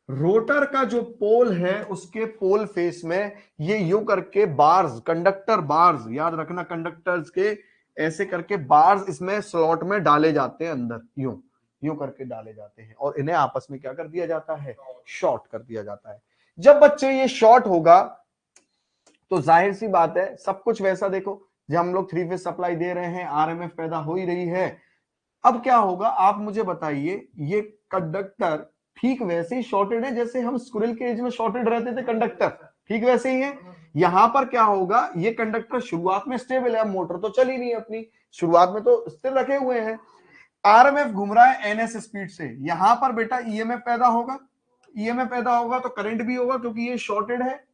Rotor का जो पोल है उसके पोल फेस में ये यूं करके बार्स, कंडक्टर बार्स, याद रखना कंडक्टर्स के ऐसे करके बार्स इसमें स्लॉट में डाले जाते हैं अंदर, यूं यूं करके डाले जाते हैं और इन्हें आपस में क्या कर दिया जाता है, शॉर्ट कर दिया जाता है। जब बच्चे ये शॉर्ट होगा तो जाहिर सी बात है सब कुछ वैसा, देखो जब हम लोग 3 फेज सप्लाई दे रहे हैं, आरएमएफ पैदा हो ही रही है। अब क्या होगा आप मुझे बताइए, ये कंडक्टर ठीक वैसे ही शॉर्टेड है जैसे हम स्क्विरल केज में शॉर्टेड रहते थे कंडक्टर, ठीक वैसे ही है। यहां पर क्या होगा, ये कंडक्टर शुरुआत में स्टेबल है, मोटर तो चली नहीं अपनी, शुरुआत में तो स्थिर रखे हुए हैं, आरएमएफ घूम रहा है एनएस स्पीड से, यहां पर बेटा ईएमएफ पैदा होगा, ईएमएफ पैदा होगा तो करंट भी होगा क्योंकि ये शॉर्टेड है,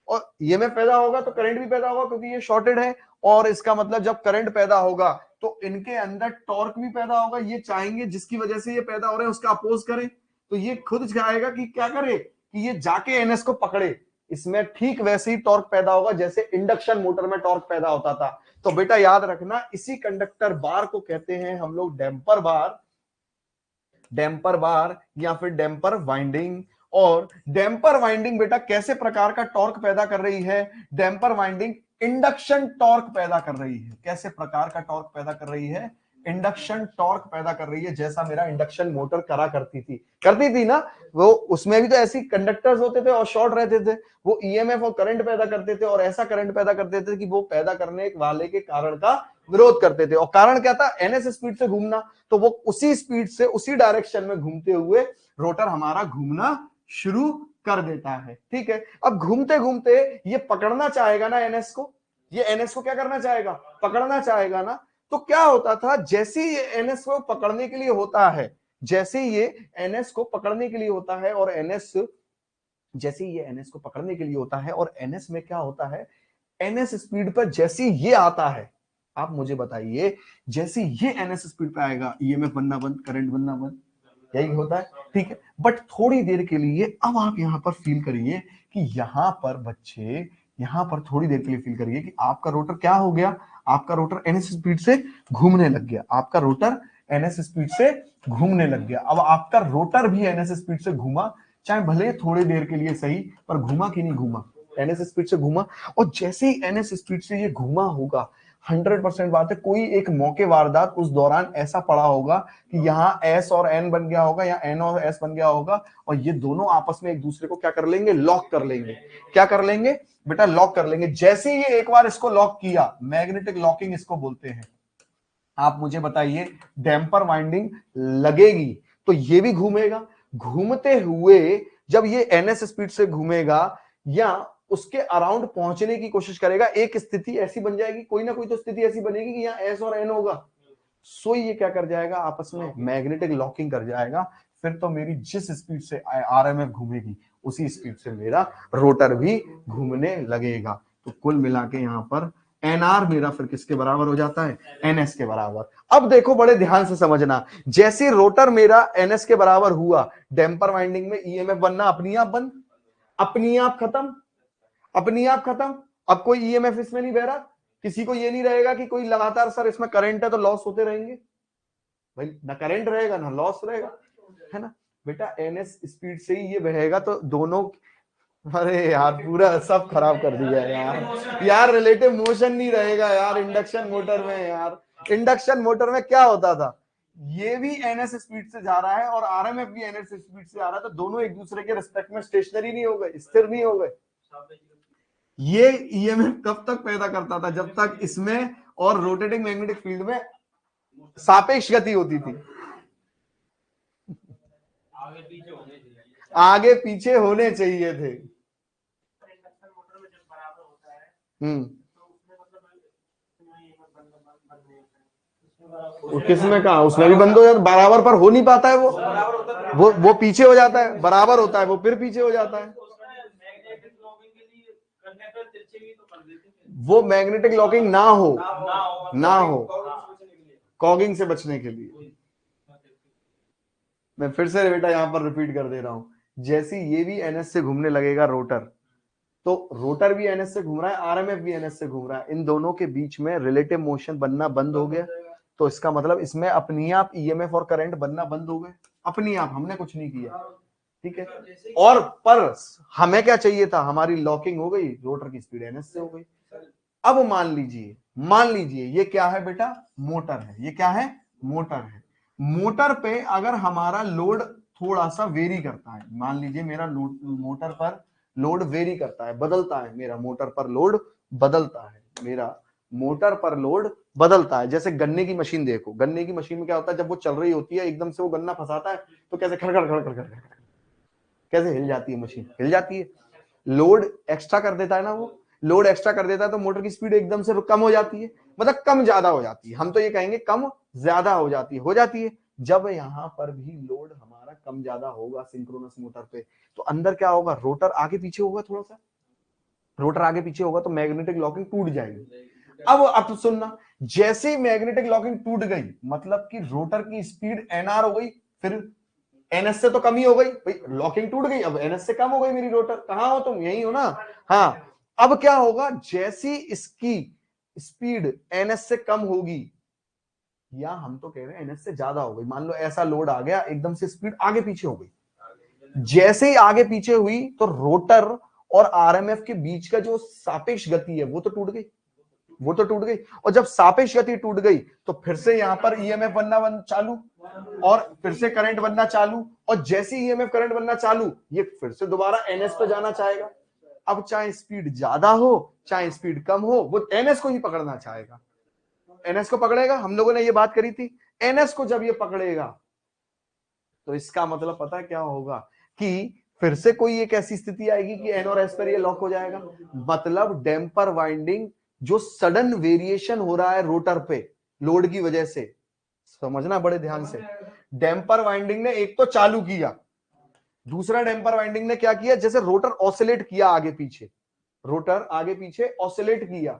और ईएमएफ पैदा होगा तो करंट भी पैदा होगा क्योंकि ये शॉर्टेड है। और इसका मतलब जब करंट पैदा होगा तो इनके अंदर टॉर्क भी पैदा होगा, ये चाहेंगे जिसकी वजह से ये पैदा हो रहे हैं उसका अपोज करें, तो ये खुद चाहेगा कि क्या करे, कि ये जाके एनएस को पकड़े, इसमें ठीक वैसे ही टॉर्क पैदा होगा जैसे इंडक्शन मोटर में टॉर्क पैदा होता था। तो बेटा याद रखना, इसी कंडक्टर बार को कहते हैं हम लोग डैम्पर बार, डैम्पर बार या फिर डैम्पर वाइंडिंग। और डैम्पर वाइंडिंग बेटा कैसे प्रकार का टॉर्क पैदा कर रही है, डैम्पर वाइंडिंग इंडक्शन टॉर्क पैदा कर रही है। कैसे प्रकार का टॉर्क पैदा कर रही है, इंडक्शन टॉर्क पैदा कर रही है, जैसा मेरा इंडक्शन मोटर करा करती थी ना। वो उसमें भी तो ऐसी कंडक्टर्स होते थे और शॉर्ट रहते थे, वो ईएमएफ और करंट पैदा करते थे, और ऐसा करंट पैदा करते थे कि वो पैदा करने वाले के कारण का विरोध करते थे। और कारण क्या था? एनएस स्पीड से घूमना। तो वो उसी स्पीड से उसी डायरेक्शन में घूमते हुए रोटर हमारा घूमना शुरू कर देता है। ठीक है, अब घूमते घूमते ये पकड़ना चाहेगा ना एनएस को, ये एनएस को क्या करना चाहेगा? पकड़ना चाहेगा ना। तो क्या होता था, जैसे ही ये एनएस को पकड़ने के लिए होता है, जैसे ही ये एनएस को पकड़ने के लिए होता है और एनएस, जैसे ही ये एनएस को पकड़ने के लिए होता है और एनएस में क्या होता है, एनएस स्पीड पर जैसे ये आता है, आप मुझे बताइए, जैसे ये एनएस स्पीड पे आएगा, ईएमएफ बनना बंद, करंट बनना बंद, यही होता है। ठीक है, बट थोड़ी देर के लिए अब आप यहां पर फील करिए कि यहां पर बच्चे, यहां पर थोड़ी देर के लिए फील करिए कि आपका रोटर क्या हो गया, आपका रोटर एनएस स्पीड से घूमने लग गया, आपका रोटर एनएस स्पीड से घूमने लग गया। अब आपका रोटर भी एनएस स्पीड से घूमा, चाहे भले थोड़ी देर के लिए सही, पर घूमा कि नहीं घूमा? एनएस स्पीड से घूमा। और जैसे ही एनएस स्पीड से ये घूमा होगा, 100% बात है, कोई एक मौके वारदात उस दौरान ऐसा पड़ा होगा कि यहाँ एस और एन बन गया होगा, या एन और एस बन गया होगा, और ये दोनों आपस में एक दूसरे को क्या कर लेंगे? लॉक कर लेंगे। क्या कर लेंगे बेटा? लॉक कर लेंगे। जैसे ही ये एक बार इसको लॉक किया, मैग्नेटिक लॉकिंग इसको बोलते हैं। आप मुझे बताइए, डैम्पर वाइंडिंग लगेगी तो ये भी घूमेगा। घूमते हुए जब ये एनएस स्पीड से घूमेगा या उसके अराउंड पहुंचने की कोशिश करेगा, एक स्थिति ऐसी बन जाएगी, कोई ना कोई तो स्थिति ऐसी बनेगी कि यहाँ एस और एन होगा। सो ये क्या कर जाएगा? आपस में मैग्नेटिक लॉकिंग कर जाएगा। फिर तो मेरी जिस स्पीड से आरएमएफ घूमेगी, उसी स्पीड से मेरा रोटर भी घूमने लगेगा। तो कुल मिला के यहाँ पर एनआर मेरा फिर किसके बराबर हो जाता है? एनएस के बराबर। अब देखो, बड़े ध्यान से समझना, जैसे रोटर मेरा एनएस के बराबर हुआ, डैम्पर वाइंडिंग में ईएमएफ बनना अपनी आप बंद, अपनी आप खत्म, अपनी आप खत्म। अब कोई ईएमएफ इसमें नहीं बह रहा, किसी को ये नहीं रहेगा कि कोई लगातार सर इसमें करंट है तो लॉस होते रहेंगे। भाई ना करंट रहेगा ना लॉस रहेगा, है ना बेटा? एनएस स्पीड से ही ये बहेगा तो दोनों, अरे यार पूरा सब खराब कर दिया यार। यार रिलेटिव मोशन नहीं रहेगा यार इंडक्शन मोटर में। यार इंडक्शन मोटर में क्या होता था, ये भी एनएस स्पीड से जा रहा है और आरएमएफ भी एनएस स्पीड से आ रहा है, तो दोनों एक दूसरे के रिस्पेक्ट में स्टेशनरी नहीं हो गए, स्थिर नहीं हो गए। ये ईएमएफ कब तक पैदा करता था? जब तक इसमें और रोटेटिंग मैग्नेटिक फील्ड में सापेक्ष गति होती थी। आगे पीछे होने चाहिए थे। किसमें कहा? उसमें भी बंद हो जाता, बराबर पर हो नहीं पाता है वो पीछे हो जाता है, बराबर होता है वो फिर पीछे हो जाता है। वो मैग्नेटिक लॉकिंग ना हो कॉगिंग से बचने के लिए। मैं फिर से बेटा यहां पर रिपीट कर दे रहा हूं, जैसे ये भी एनएस से घूमने लगेगा रोटर, तो रोटर भी एनएस से घूम रहा है, आरएमएफ भी एनएस से घूम रहा है, इन दोनों के बीच में रिलेटिव मोशन बनना बंद हो गया। तो इसका मतलब इसमें अपनी आप ईएमएफ और करंट बनना बंद हो गए, अपनी आप, हमने कुछ नहीं किया। ठीक है, और पर हमें क्या चाहिए था? हमारी लॉकिंग हो गई, रोटर की स्पीड एनएस से हो गई। अब मान लीजिए ये क्या है बेटा? मोटर है। ये क्या है? मोटर है। मोटर पे अगर हमारा लोड थोड़ा सा वेरी करता है, मान लीजिए मेरा मोटर पर लोड वेरी करता है, बदलता है, मेरा मोटर पर लोड बदलता है, मेरा मोटर पर लोड बदलता है। जैसे गन्ने की मशीन देखो, गन्ने की मशीन में क्या होता है, जब वो चल रही होती है एकदम से वो गन्ना फंसाता है तो कैसे खड़खड़ खड़खड़ खड़खड़ कैसे हिल जाती है मशीन, हिल जाती है। लोड एक्स्ट्रा कर देता है ना, वो लोड एक्स्ट्रा कर देता है तो मोटर की स्पीड एकदम से कम हो जाती है, मतलब कम ज्यादा हो जाती है, हम तो ये कहेंगे कम ज्यादा हो जाती है। जब यहां पर भी लोड हमारा कम ज्यादा होगा सिंक्रोनस मोटर पे, तो अंदर क्या होगा? रोटर आगे पीछे होगा, थोड़ा सा रोटर आगे पीछे होगा तो मैग्नेटिक लॉकिंग टूट जाएगी। अब सुनना, जैसे ही मैग्नेटिक लॉकिंग टूट गई, मतलब कि रोटर की स्पीड एनआर हो गई, फिर एनएस से तो कम ही हो गई भाई, लॉकिंग टूट गई, अब एनएस से कम हो गई मेरी रोटर। कहां हो तुम? यही हो ना? हाँ। अब क्या होगा? जैसी इसकी स्पीड एनएस से कम होगी, या हम तो कह रहे हैं एनएस से ज्यादा हो गई, मान लो ऐसा लोड आ गया एकदम से स्पीड आगे पीछे हो गई, जैसे ही आगे पीछे हुई तो रोटर और आरएमएफ के बीच का जो सापेक्ष गति है वो तो टूट गई, वो तो टूट गई। और जब सापेक्ष गति टूट गई तो फिर से यहां पर ईएमएफ बनना चालू, और फिर से करंट बनना चालू, और जैसे ईएमएफ करंट बनना चालू ये फिर से दोबारा एनएस पे जाना चाहेगा। अब चाहे स्पीड ज्यादा हो चाहे स्पीड कम हो, वो एनएस को ही पकड़ना चाहेगा। एनएस को पकड़ेगा, हम लोगों ने ये बात करी थी। एनएस को जब ये पकड़ेगा तो इसका मतलब पता है क्या होगा, कि फिर से कोई एक ऐसी स्थिति आएगी कि एन और एस पर ये लॉक हो जाएगा। मतलब डैम्पर वाइंडिंग जो सडन वेरिएशन हो रहा है रोटर पे लोड की वजह से, समझना बड़े ध्यान से, डैम्पर वाइंडिंग ने एक तो चालू किया, दूसरा डैम्पर वाइंडिंग ने क्या किया, जैसे रोटर ऑसिलेट किया आगे पीछे, रोटर आगे पीछे ऑसिलेट किया,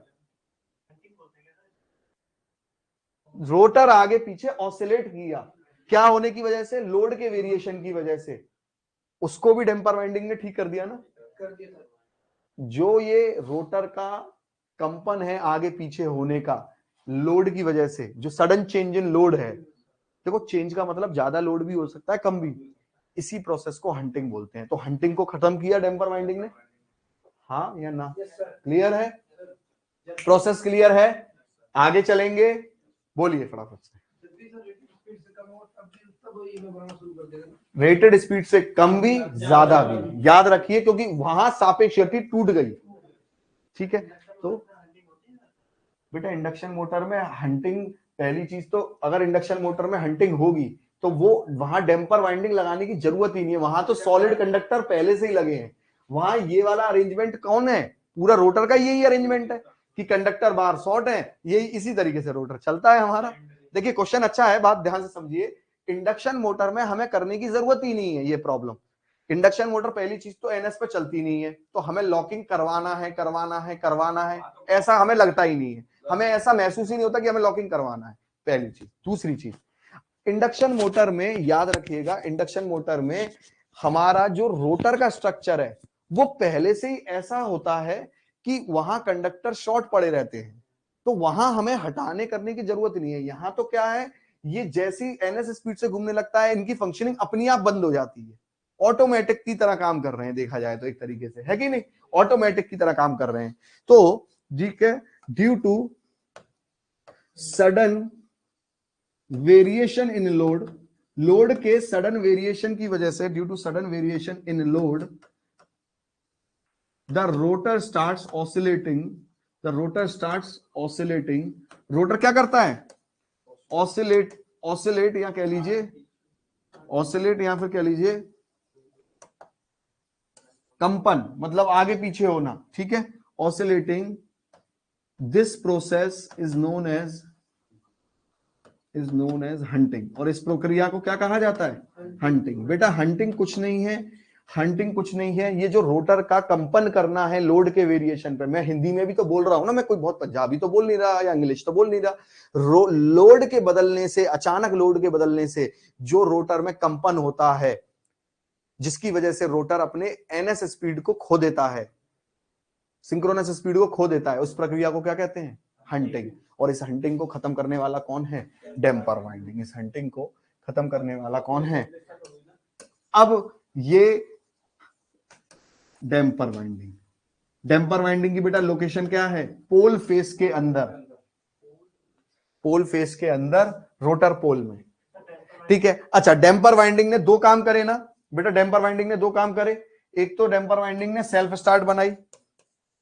रोटर आगे पीछे ऑसिलेट किया, क्या होने की वजह से, लोड के वेरिएशन की वजह से। उसको भी डैम्पर वाइंडिंग ने ठीक कर दिया ना। जो ये रोटर का कंपन है आगे पीछे होने का लोड की वजह से, जो सडन चेंज इन लोड है, देखो चेंज का मतलब ज्यादा लोड भी हो सकता है कम भी, इसी प्रोसेस को हंटिंग बोलते हैं। तो हंटिंग को खत्म किया डैम्पर वाइंडिंग ने, हाँ या ना? क्लियर है? प्रोसेस क्लियर है? आगे चलेंगे, बोलिए फटाफट से। रेटेड स्पीड से कम भी ज्यादा भी, याद रखिए, क्योंकि वहां सापेक्ष गति टूट गई। ठीक है, तो बेटा इंडक्शन मोटर में हंटिंग, पहली चीज तो अगर इंडक्शन मोटर में हंटिंग होगी तो वो वहां डैम्पर वाइंडिंग लगाने की जरूरत ही नहीं है, वहां तो सॉलिड कंडक्टर पहले से ही लगे हैं। वहां ये वाला अरेंजमेंट कौन है, पूरा रोटर का यही अरेंजमेंट है कि कंडक्टर बाहर शॉर्ट है, यही इसी तरीके से रोटर चलता है हमारा। देखिए क्वेश्चन अच्छा है, बात ध्यान से समझिए। इंडक्शन मोटर में हमें करने की जरूरत ही नहीं है ये प्रॉब्लम। इंडक्शन मोटर पहली चीज तो एनएस पे चलती नहीं है, तो हमें लॉकिंग करवाना है ऐसा हमें लगता ही नहीं है, हमें ऐसा महसूस ही नहीं होता कि हमें लॉकिंग करवाना है, पहली चीज। दूसरी चीज, इंडक्शन मोटर में याद रखिएगा, इंडक्शन मोटर में हमारा जो रोटर का स्ट्रक्चर है वो पहले से ही ऐसा होता है कि वहां कंडक्टर शॉर्ट पड़े रहते हैं, तो वहां हमें हटाने करने की जरूरत नहीं है। यहां तो क्या है, ये जैसी एनएस स्पीड से घूमने लगता है इनकी फंक्शनिंग अपनी आप बंद हो जाती है, ऑटोमेटिक की तरह काम कर रहे हैं, देखा जाए तो एक तरीके से, है कि नहीं, ऑटोमेटिक की तरह काम कर रहे हैं। तो ठीक है, due to sudden variation in load, load के सडन वेरिएशन की वजह से, due to sudden variation in load, the rotor starts oscillating, the rotor starts oscillating, rotor क्या करता है, ऑसिलेट या कह लीजिए ऑसिलेट, या फिर कह लीजिए कंपन, मतलब आगे पीछे होना। ठीक है, oscillating, this process is known as hunting. और इस प्रक्रिया को क्या कहा जाता है, हंटिंग। बेटा हंटिंग कुछ नहीं है, हंटिंग कुछ नहीं है, ये जो रोटर का कंपन करना है लोड के वेरिएशन पे, मैं हिंदी में भी तो बोल रहा हूं ना, मैं कोई बहुत पंजाबी तो बोल नहीं रहा या इंग्लिश तो बोल नहीं रहा। लोड के बदलने से, अचानक लोड के बदलने से जो रोटर में कंपन होता है, जिसकी वजह से रोटर अपने एनएस स्पीड को खो देता है, सिंक्रोनस स्पीड को खो देता है, उस प्रक्रिया को क्या कहते हैं, हंटिंग। और इस हंटिंग को खत्म करने वाला कौन है, डैम्पर वाइंडिंग। इस हंटिंग को खत्म करने वाला कौन है, अब ये डैम्पर वाइंडिंग। डैम्पर वाइंडिंग की बेटा लोकेशन क्या है, पोल फेस के अंदर, पोल फेस के अंदर, रोटर पोल में। ठीक है, अच्छा डैम्पर वाइंडिंग ने दो काम करे ना बेटा, डैम्पर वाइंडिंग ने दो काम करे, एक तो डैम्पर वाइंडिंग ने सेल्फ स्टार्ट बनाई,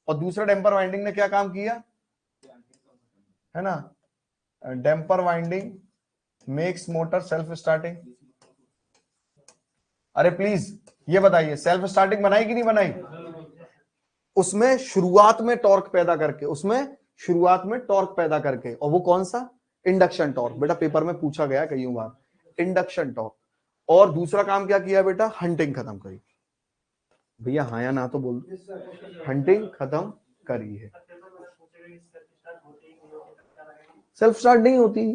और दूसरा डैम्पर वाइंडिंग ने क्या काम किया, है ना, damper winding makes motor self starting. अरे प्लीज ये बताइए, सेल्फ स्टार्टिंग बनाई कि नहीं बनाई, उसमें शुरुआत में टॉर्क पैदा करके, उसमें शुरुआत में टॉर्क पैदा करके, और वो कौन सा, इंडक्शन टॉर्क। बेटा पेपर में पूछा गया कई बार, इंडक्शन टॉर्क। और दूसरा काम क्या किया बेटा, हंटिंग खत्म करी। भैया हाँ या ना तो बोल, हंटिंग खत्म करी है। सेल्फ स्टार्ट नहीं होती,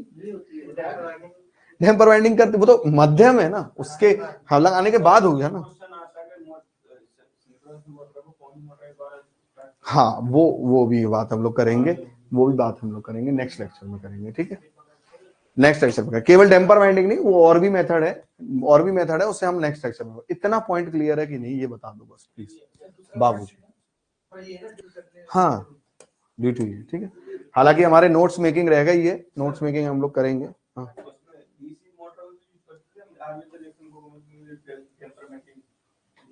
डैम्पर वाइंडिंग करते, वो तो मध्यम है ना, उसके हवा आने के बाद हो गया ना। हाँ वो भी बात हम लोग करेंगे, वो भी बात हम लोग करेंगे नेक्स्ट लेक्चर में करेंगे। ठीक है, नेक्स्ट लेक्चर में, केवल डैम्पर वाइंडिंग नहीं, वो और भी मेथड है, और भी मेथड है, उससे हम नेक्स्ट लेक्चर में। इतना पॉइंट क्लियर है कि नहीं ये बता दो बस प्लीज बाबूजी। हाँ ड्यू टू ये, ठीक है, हालांकि हमारे नोट्स मेकिंग रहेगा ही, ये नोट्स मेकिंग हम लोग करेंगे। हाँ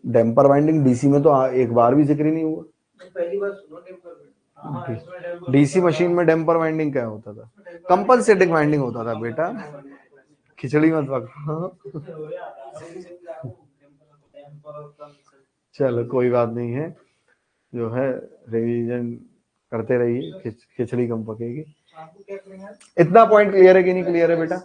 डैम्पर वाइंडिंग डीसी में तो एक बार भी जिक्र ही नहीं हुआ। पहली बार सुनो टेम्पर। हाँ इसमें टेम्पर डीसी मशीन में डैम्पर वाइंडिंग क्या होता था? कंपनसेटिंग वाइंडिंग होता था बेटा, खिचड़ी मत पका। चलो कोई बात नहीं है, जो है रिवीजन करते रहिए, खिचड़ी कम पकेगी। इतना पॉइंट क्लियर है कि नहीं क्लियर है बेटा?